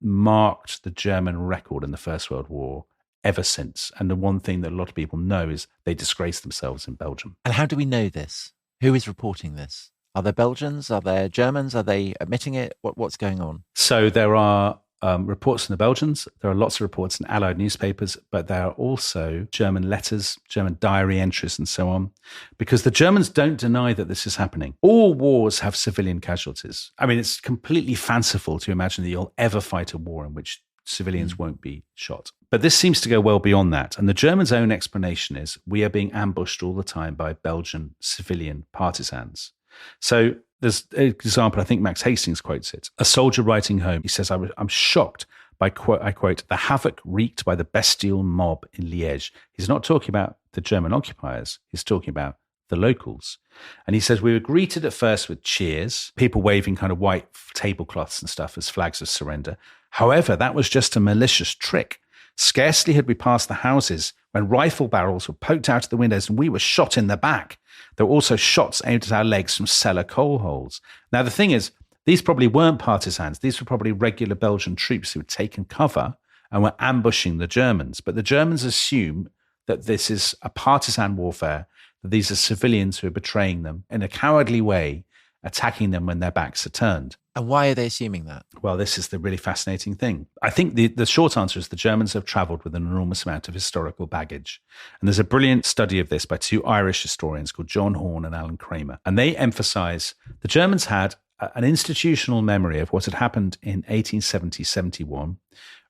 marked the German record in the First World War ever since. And the one thing that a lot of people know is they disgrace themselves in Belgium. And how do we know this? Who is reporting this? Are there Belgians? Are there Germans? Are they admitting it? What's going on? So there are reports from the Belgians. There are lots of reports in Allied newspapers, but there are also German letters, German diary entries, and so on, because the Germans don't deny that this is happening. All wars have civilian casualties. I mean, it's completely fanciful to imagine that you'll ever fight a war in which civilians won't be shot. But this seems to go well beyond that. And the Germans' own explanation is, we are being ambushed all the time by Belgian civilian partisans. So there's an example, I think Max Hastings quotes it. A soldier writing home, he says, I'm shocked by, I quote, the havoc wreaked by the bestial mob in Liège. He's not talking about the German occupiers. He's talking about the locals. And he says, we were greeted at first with cheers, people waving kind of white tablecloths and stuff as flags of surrender. However, that was just a malicious trick. Scarcely had we passed the houses when rifle barrels were poked out of the windows and we were shot in the back. There were also shots aimed at our legs from cellar coal holes. Now, the thing is, these probably weren't partisans. These were probably regular Belgian troops who had taken cover and were ambushing the Germans. But the Germans assume that this is a partisan warfare, that these are civilians who are betraying them in a cowardly way, attacking them when their backs are turned. And why are they assuming that? Well, this is the really fascinating thing. I think the short answer is the Germans have travelled with an enormous amount of historical baggage. And there's a brilliant study of this by two Irish historians called John Horn and Alan Kramer. And they emphasise the Germans had an institutional memory of what had happened in 1870-71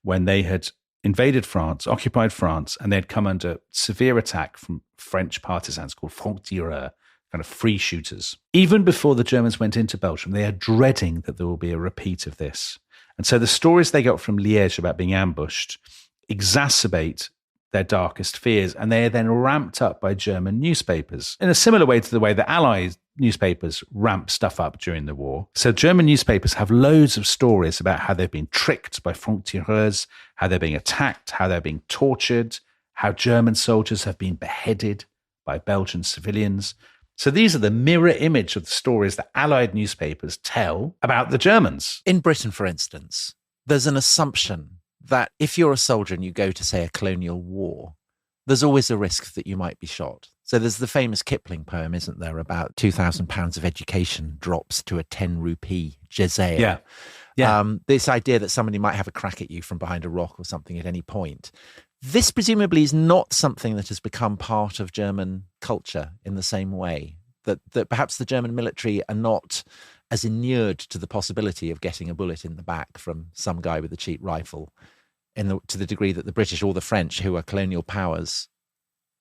when they had invaded France, occupied France, and they had come under severe attack from French partisans called francs-tireurs, kind of free shooters. Even before the Germans went into Belgium, they are dreading that there will be a repeat of this. And so the stories they got from Liège about being ambushed exacerbate their darkest fears, and they are then ramped up by German newspapers in a similar way to the way the Allied newspapers ramp stuff up during the war. So German newspapers have loads of stories about how they've been tricked by francs-tireurs, how they're being attacked, how they're being tortured, how German soldiers have been beheaded by Belgian civilians. So these are the mirror image of the stories that Allied newspapers tell about the Germans. In Britain, for instance, there's an assumption that if you're a soldier and you go to, say, a colonial war, there's always a risk that you might be shot. So there's the famous Kipling poem, isn't there, about £2,000 of education drops to a 10 rupee jazair. Yeah. This idea that somebody might have a crack at you from behind a rock or something at any point. This presumably is not something that has become part of German culture in the same way, that perhaps the German military are not as inured to the possibility of getting a bullet in the back from some guy with a cheap rifle to the degree that the British or the French, who are colonial powers,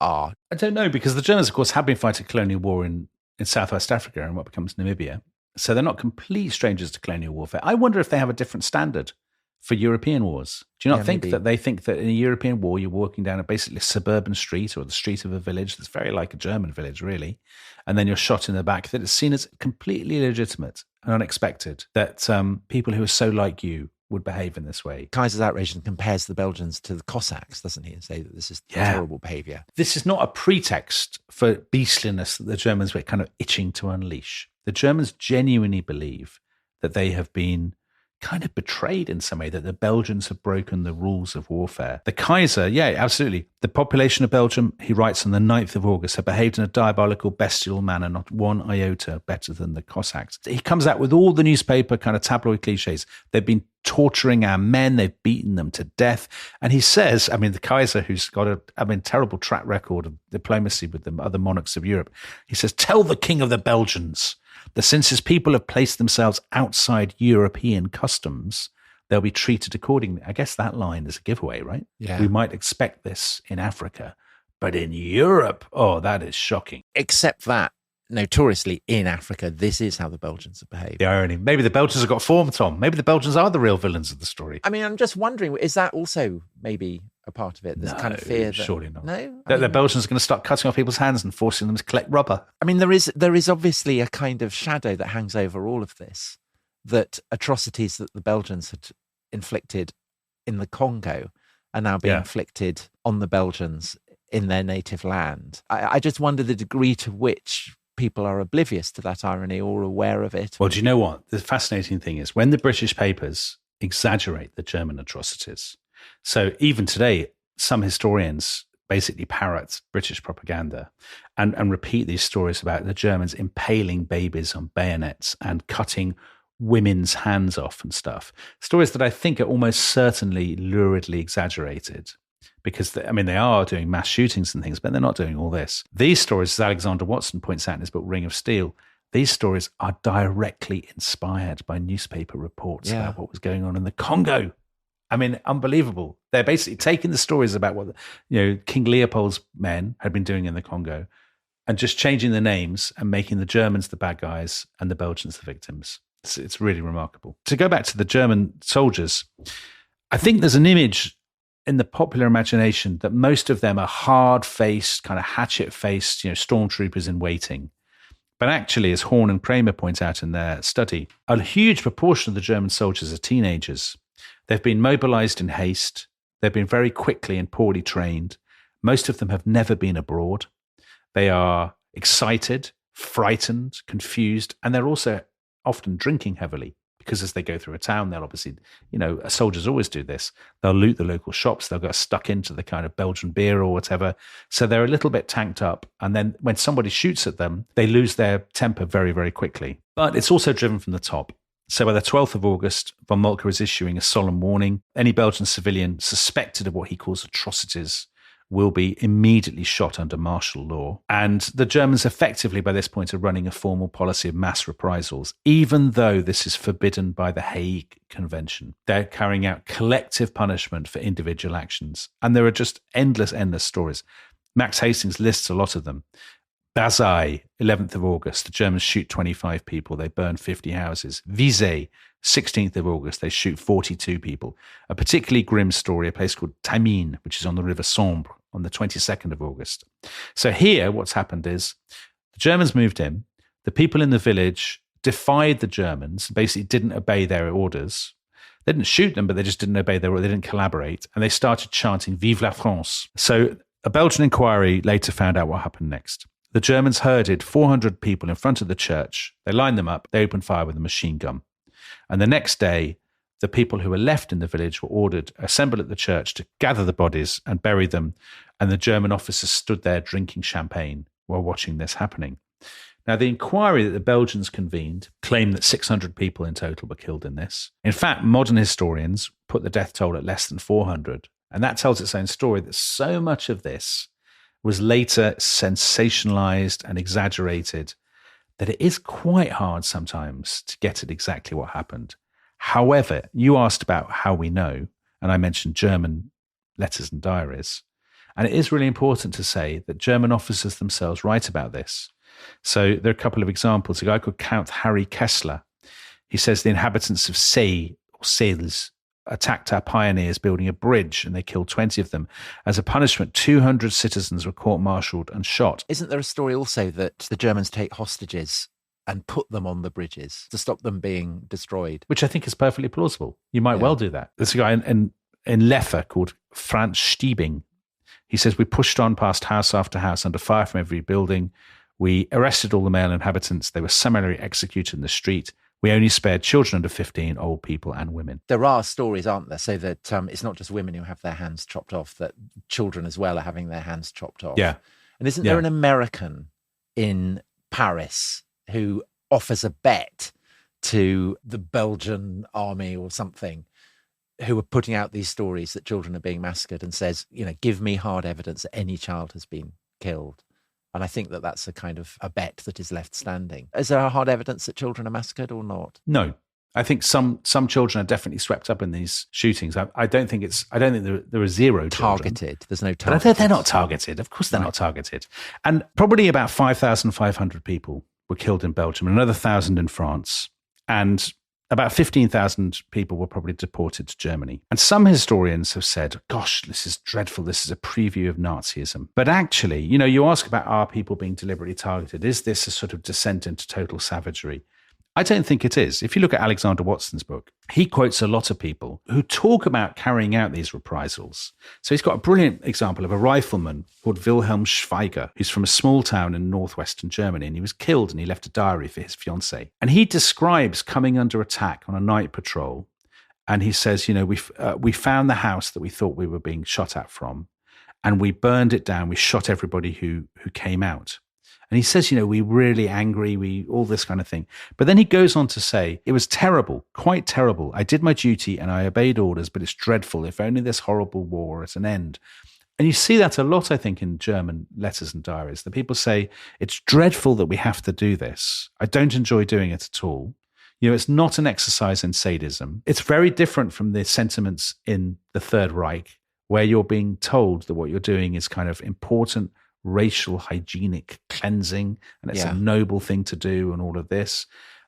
are. I don't know, because the Germans, of course, have been fighting colonial war in Southwest Africa and what becomes Namibia. So they're not complete strangers to colonial warfare. I wonder if they have a different standard for European wars. Do you not think that they think that in a European war, you're walking down a basically suburban street or the street of a village that's very like a German village, really, and then you're shot in the back, that it's seen as completely legitimate and unexpected that people who are so like you would behave in this way? Kaiser's outrage compares the Belgians to the Cossacks, doesn't he, and say that this is terrible behaviour. This is not a pretext for beastliness that the Germans were kind of itching to unleash. The Germans genuinely believe that they have been kind of betrayed in some way, that the Belgians have broken the rules of warfare. The Kaiser, yeah, absolutely. The population of Belgium, he writes on the 9th of August, have behaved in a diabolical, bestial manner, not one iota better than the Cossacks. He comes out with all the newspaper kind of tabloid cliches. They've been torturing our men. They've beaten them to death. And he says, I mean, the Kaiser, who's got a terrible track record of diplomacy with the other monarchs of Europe, he says, tell the king of the Belgians that since his people have placed themselves outside European customs, they'll be treated accordingly. I guess that line is a giveaway, right? Yeah. We might expect this in Africa, but in Europe, oh, that is shocking. Except that notoriously in Africa, this is how the Belgians have behaved. The irony. Maybe the Belgians have got form, Tom. Maybe the Belgians are the real villains of the story. I mean, I'm just wondering, is that also maybe a part of it? This kind of fear that, surely not. No? The Belgians are going to start cutting off people's hands and forcing them to collect rubber. I mean, there is obviously a kind of shadow that hangs over all of this, that atrocities that the Belgians had inflicted in the Congo are now being inflicted on the Belgians in their native land. I just wonder the degree to which people are oblivious to that irony or aware of it. Well, do you know what? The fascinating thing is when the British papers exaggerate the German atrocities. So even today, some historians basically parrot British propaganda and repeat these stories about the Germans impaling babies on bayonets and cutting women's hands off and stuff. Stories that I think are almost certainly luridly exaggerated. Because, they are doing mass shootings and things, but they're not doing all this. These stories, as Alexander Watson points out in his book Ring of Steel, these stories are directly inspired by newspaper reports about what was going on in the Congo. Unbelievable. They're basically taking the stories about what King Leopold's men had been doing in the Congo and just changing the names and making the Germans the bad guys and the Belgians the victims. It's really remarkable. To go back to the German soldiers, I think there's an image in the popular imagination that most of them are hard-faced, kind of hatchet-faced, stormtroopers in waiting. But actually, as Horn and Kramer point out in their study, a huge proportion of the German soldiers are teenagers. They've been mobilized in haste. They've been very quickly and poorly trained. Most of them have never been abroad. They are excited, frightened, confused, and they're also often drinking heavily. Because as they go through a town, they'll obviously, soldiers always do this. They'll loot the local shops. They'll get stuck into the kind of Belgian beer or whatever. So they're a little bit tanked up. And then when somebody shoots at them, they lose their temper very, very quickly. But it's also driven from the top. So by the 12th of August, von Moltke is issuing a solemn warning. Any Belgian civilian suspected of what he calls atrocities will be immediately shot under martial law. And the Germans effectively, by this point, are running a formal policy of mass reprisals, even though this is forbidden by the Hague Convention. They're carrying out collective punishment for individual actions. And there are just endless stories. Max Hastings lists a lot of them. Bazai, 11th of August, the Germans shoot 25 people. They burn 50 houses. Visay, 16th of August, they shoot 42 people. A particularly grim story, a place called Tamines, which is on the River Sambre, on the 22nd of August. So here, what's happened is the Germans moved in. The people in the village defied the Germans, basically didn't obey their orders. They didn't shoot them, but they just didn't obey their orders. They didn't collaborate. And they started chanting, Vive la France. So a Belgian inquiry later found out what happened next. The Germans herded 400 people in front of the church. They lined them up. They opened fire with a machine gun. And the next day, the people who were left in the village were ordered to assemble at the church to gather the bodies and bury them. And the German officers stood there drinking champagne while watching this happening. Now, the inquiry that the Belgians convened claimed that 600 people in total were killed in this. In fact, modern historians put the death toll at less than 400. And that tells its own story that so much of this was later sensationalized and exaggerated that it is quite hard sometimes to get at exactly what happened. However, you asked about how we know, and I mentioned German letters and diaries. And it is really important to say that German officers themselves write about this. So there are a couple of examples. A guy called Count Harry Kessler. He says the inhabitants of Say, or Sales, attacked our pioneers building a bridge and they killed 20 of them. As a punishment, 200 citizens were court-martialed and shot. Isn't there a story also that the Germans take hostages and put them on the bridges to stop them being destroyed? Which I think is perfectly plausible. You might well do that. There's a guy in Leffe called Franz Stiebing. He says, we pushed on past house after house under fire from every building. We arrested all the male inhabitants. They were summarily executed in the street. We only spared children under 15, old people and women. There are stories, aren't there, so that it's not just women who have their hands chopped off, that children as well are having their hands chopped off. Yeah. And isn't there an American in Paris who offers a bet to the Belgian army or something who are putting out these stories that children are being massacred and says, give me hard evidence that any child has been killed? And I think that that's a kind of a bet that is left standing. Is there hard evidence that children are massacred or not? No. I think some children are definitely swept up in these shootings. I don't think there are zero targeted. Children. There's no target. But they're not targeted. Of course, they're not targeted. And probably about 5,500 people were killed in Belgium, and another 1,000 in France, and about 15,000 people were probably deported to Germany. And some historians have said, gosh, this is dreadful. This is a preview of Nazism. But actually, you ask about, are people being deliberately targeted? Is this a sort of descent into total savagery? I don't think it is. If you look at Alexander Watson's book, he quotes a lot of people who talk about carrying out these reprisals. So he's got a brilliant example of a rifleman called Wilhelm Schweiger, who's from a small town in northwestern Germany, and he was killed and he left a diary for his fiancée. And he describes coming under attack on a night patrol. And he says, we found the house that we thought we were being shot at from, and we burned it down. We shot everybody who came out. And he says, we were really angry, all this kind of thing. But then he goes on to say, it was terrible, quite terrible. I did my duty and I obeyed orders, but it's dreadful. If only this horrible war is an end. And you see that a lot, I think, in German letters and diaries. The people say, it's dreadful that we have to do this. I don't enjoy doing it at all. It's not an exercise in sadism. It's very different from the sentiments in the Third Reich, where you're being told that what you're doing is kind of important racial hygienic cleansing, and it's a noble thing to do, and all of this.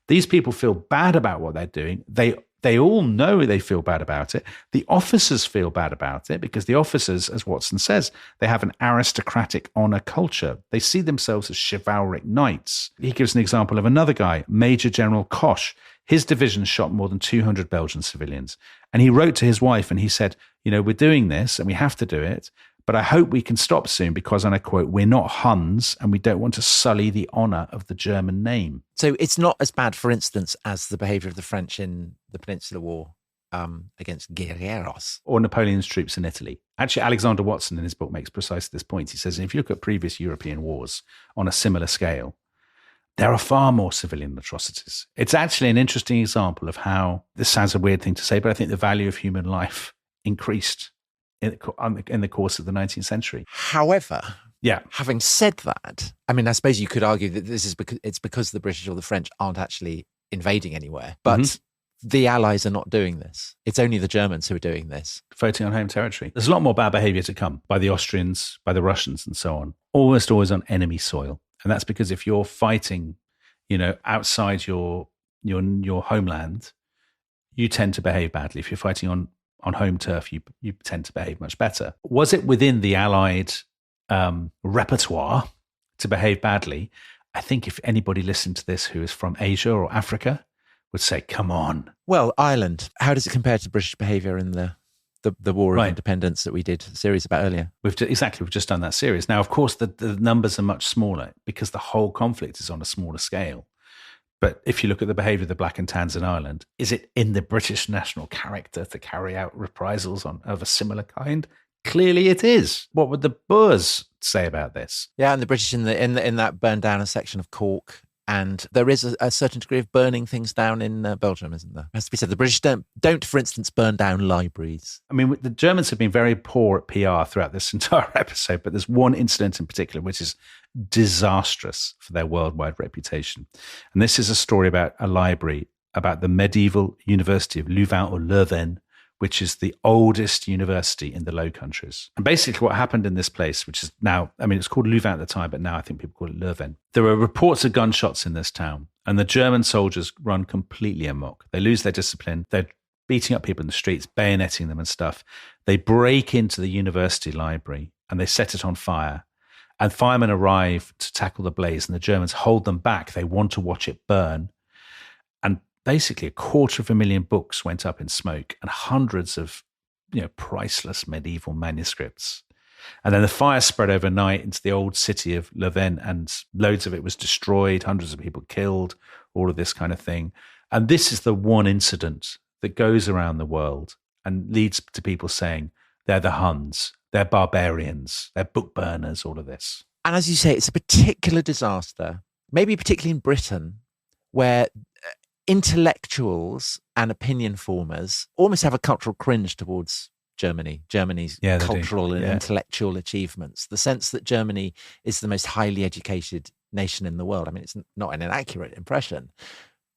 These people feel bad about what they're doing. They all know they feel bad about it. The officers feel bad about it because the officers, as Watson says, they have an aristocratic honor culture. They see themselves as chivalric knights. He gives an example of another guy, Major General Koch. His division shot more than 200 Belgian civilians. And he wrote to his wife and he said, we're doing this and we have to do it, but I hope we can stop soon because, and I quote, we're not Huns and we don't want to sully the honour of the German name. So it's not as bad, for instance, as the behaviour of the French in the Peninsular War against guerreros. Or Napoleon's troops in Italy. Actually, Alexander Watson in his book makes precisely this point. He says, if you look at previous European wars on a similar scale, there are far more civilian atrocities. It's actually an interesting example of how, this sounds a weird thing to say, but I think the value of human life increased in the course of the 19th century. However, having said that, I mean, I suppose you could argue that this is because the British or the French aren't actually invading anywhere, but the Allies are not doing this. It's only the Germans who are doing this. Voting on home territory. There's a lot more bad behaviour to come by the Austrians, by the Russians and so on. Almost always on enemy soil. And that's because if you're fighting, outside your homeland, you tend to behave badly. If you're fighting on home turf, you tend to behave much better. Was it within the Allied repertoire to behave badly? I think if anybody listened to this who is from Asia or Africa would say, come on. Well, Ireland, how does it compare to British behaviour in the War of Independence that we did a series about earlier? We've just done that series. Now, of course, the numbers are much smaller because the whole conflict is on a smaller scale. But if you look at the behaviour of the Black and Tans in Ireland, is it in the British national character to carry out reprisals of a similar kind? Clearly it is. What would the Boers say about this? Yeah, and the British in that burned down a section of Cork. And there is a certain degree of burning things down in Belgium, isn't there? It has to be said. The British don't, for instance, burn down libraries. I mean, the Germans have been very poor at PR throughout this entire episode, but there's one incident in particular which is disastrous for their worldwide reputation. And this is a story about a library, about the medieval University of Louvain or Leuven, which is the oldest university in the Low Countries. And basically what happened in this place, which is now, I mean, it's called Louvain at the time, but now I think people call it Leuven. There were reports of gunshots in this town, and the German soldiers run completely amok. They lose their discipline. They're beating up people in the streets, bayoneting them and stuff. They break into the university library and they set it on fire. And firemen arrive to tackle the blaze, and the Germans hold them back. They want to watch it burn. And basically 250,000 books went up in smoke and hundreds of priceless medieval manuscripts. And then the fire spread overnight into the old city of Leuven, and loads of it was destroyed, hundreds of people killed, all of this kind of thing. And this is the one incident that goes around the world and leads to people saying they're the Huns, they're barbarians, they're book burners, all of this. And as you say, it's a particular disaster, maybe particularly in Britain, where intellectuals and opinion formers almost have a cultural cringe towards Germany's cultural and intellectual achievements. The sense that Germany is the most highly educated nation in the world. I mean, it's not an inaccurate impression,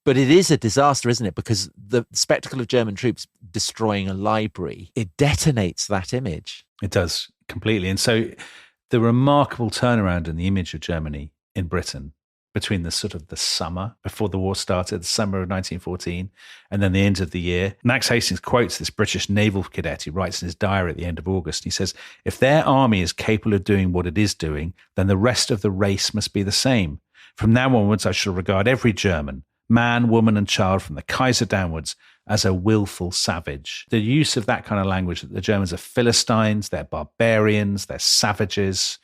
But it is a disaster, isn't it? Because the spectacle of German troops destroying a library, it detonates that image. It does, completely. And so the remarkable turnaround in the image of Germany in Britain between the sort of the summer before the war started, the summer of 1914, and then the end of the year. Max Hastings quotes this British naval cadet who writes in his diary at the end of August. He says, "If their army is capable of doing what it is doing, then the rest of the race must be the same. From now onwards, I shall regard every German, man, woman, and child from the Kaiser downwards as a willful savage." The use of that kind of language, that the Germans are Philistines, they're barbarians, they're savages,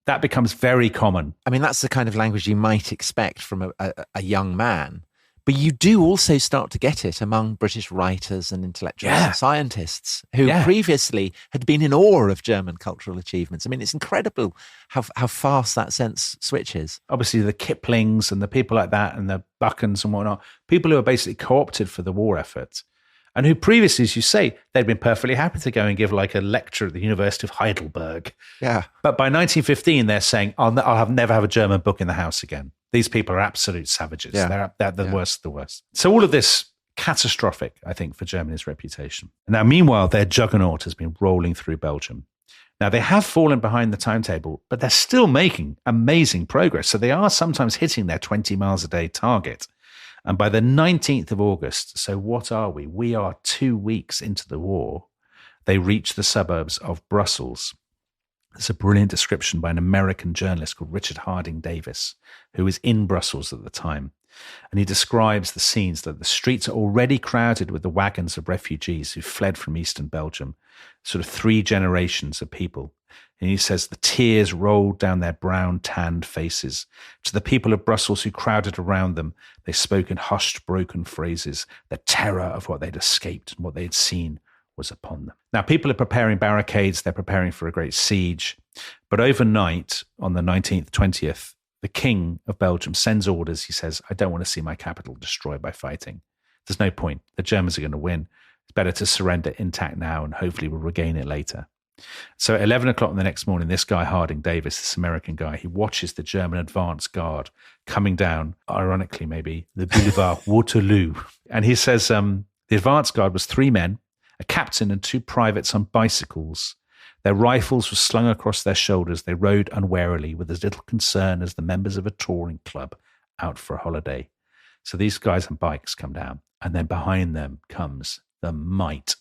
that becomes very common. I mean, that's the kind of language you might expect from a young man. But you do also start to get it among British writers and intellectuals and scientists who previously had been in awe of German cultural achievements. I mean, it's incredible how fast that sense switches. Obviously, the Kiplings and the people like that and the Buchans and whatnot, people who are basically co-opted for the war effort and who previously, as you say, they'd been perfectly happy to go and give like a lecture at the University of Heidelberg. Yeah. But by 1915, they're saying, I'll never have a German book in the house again. These people are absolute savages. Yeah. They're the worst of the worst. So all of this, catastrophic, I think, for Germany's reputation. Now, meanwhile, their juggernaut has been rolling through Belgium. Now, they have fallen behind the timetable, but they're still making amazing progress. So they are sometimes hitting their 20 miles a day target. And by the 19th of August, so what are we? We are 2 weeks into the war. They reach the suburbs of Brussels. There's a brilliant description by an American journalist called Richard Harding Davis, who was in Brussels at the time. And he describes the scenes that the streets are already crowded with the wagons of refugees who fled from eastern Belgium, sort of 3 generations of people. And he says the tears rolled down their brown, tanned faces. To the people of Brussels who crowded around them, they spoke in hushed, broken phrases. The terror of what they'd escaped and what they had seen was upon them. Now, people are preparing barricades. They're preparing for a great siege. But overnight, on the 19th, 20th, the King of Belgium sends orders. He says, I don't want to see my capital destroyed by fighting. There's no point. The Germans are going to win. It's better to surrender intact now and hopefully we'll regain it later. So at 11 o'clock the next morning, this guy, Harding Davis, this American guy, he watches the German advance guard coming down, ironically maybe, the Boulevard Waterloo. And he says the advance guard was 3 men, a captain and 2 privates on bicycles. Their rifles were slung across their shoulders. They rode unwarily with as little concern as the members of a touring club out for a holiday. So these guys on bikes come down, and then behind them comes the might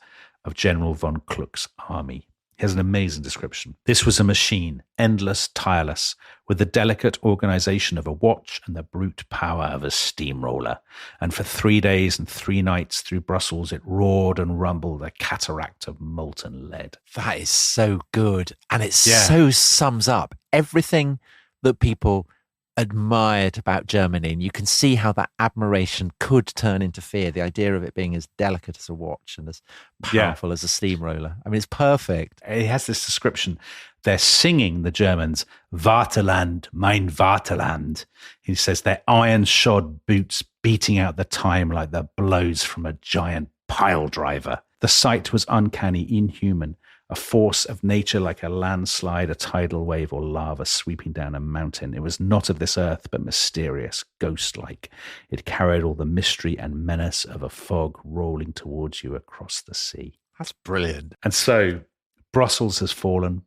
of General von Kluck's army. He has an amazing description. This was a machine, endless, tireless, with the delicate organization of a watch and the brute power of a steamroller. And for 3 days and 3 nights through Brussels, it roared and rumbled, a cataract of molten lead. That is so good. And it so sums up everything that people admired about Germany. And you can see how that admiration could turn into fear. The idea of it being as delicate as a watch and as powerful as a steamroller. I mean, it's perfect. He has this description. They're singing, the Germans, Vaterland, mein Vaterland. He says their iron-shod boots beating out the time like the blows from a giant pile driver. The sight was uncanny, inhuman, a force of nature like a landslide, a tidal wave, or lava sweeping down a mountain. It was not of this earth, but mysterious, ghost-like. It carried all the mystery and menace of a fog rolling towards you across the sea. That's brilliant. And so Brussels has fallen.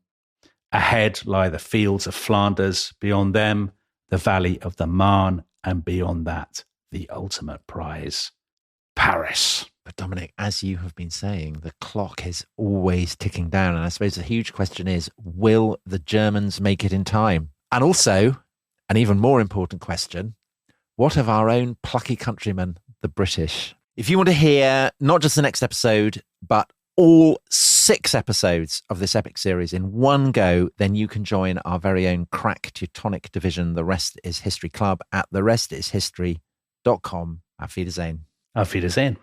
Ahead lie the fields of Flanders. Beyond them, the valley of the Marne. And beyond that, the ultimate prize, Paris. But Dominic, as you have been saying, the clock is always ticking down. And I suppose the huge question is, will the Germans make it in time? And also, an even more important question, what of our own plucky countrymen, the British? If you want to hear not just the next episode, but all 6 episodes of this epic series in one go, then you can join our very own crack Teutonic division, The Rest is History Club, at therestishistory.com. Auf Wiedersehen. Auf Wiedersehen.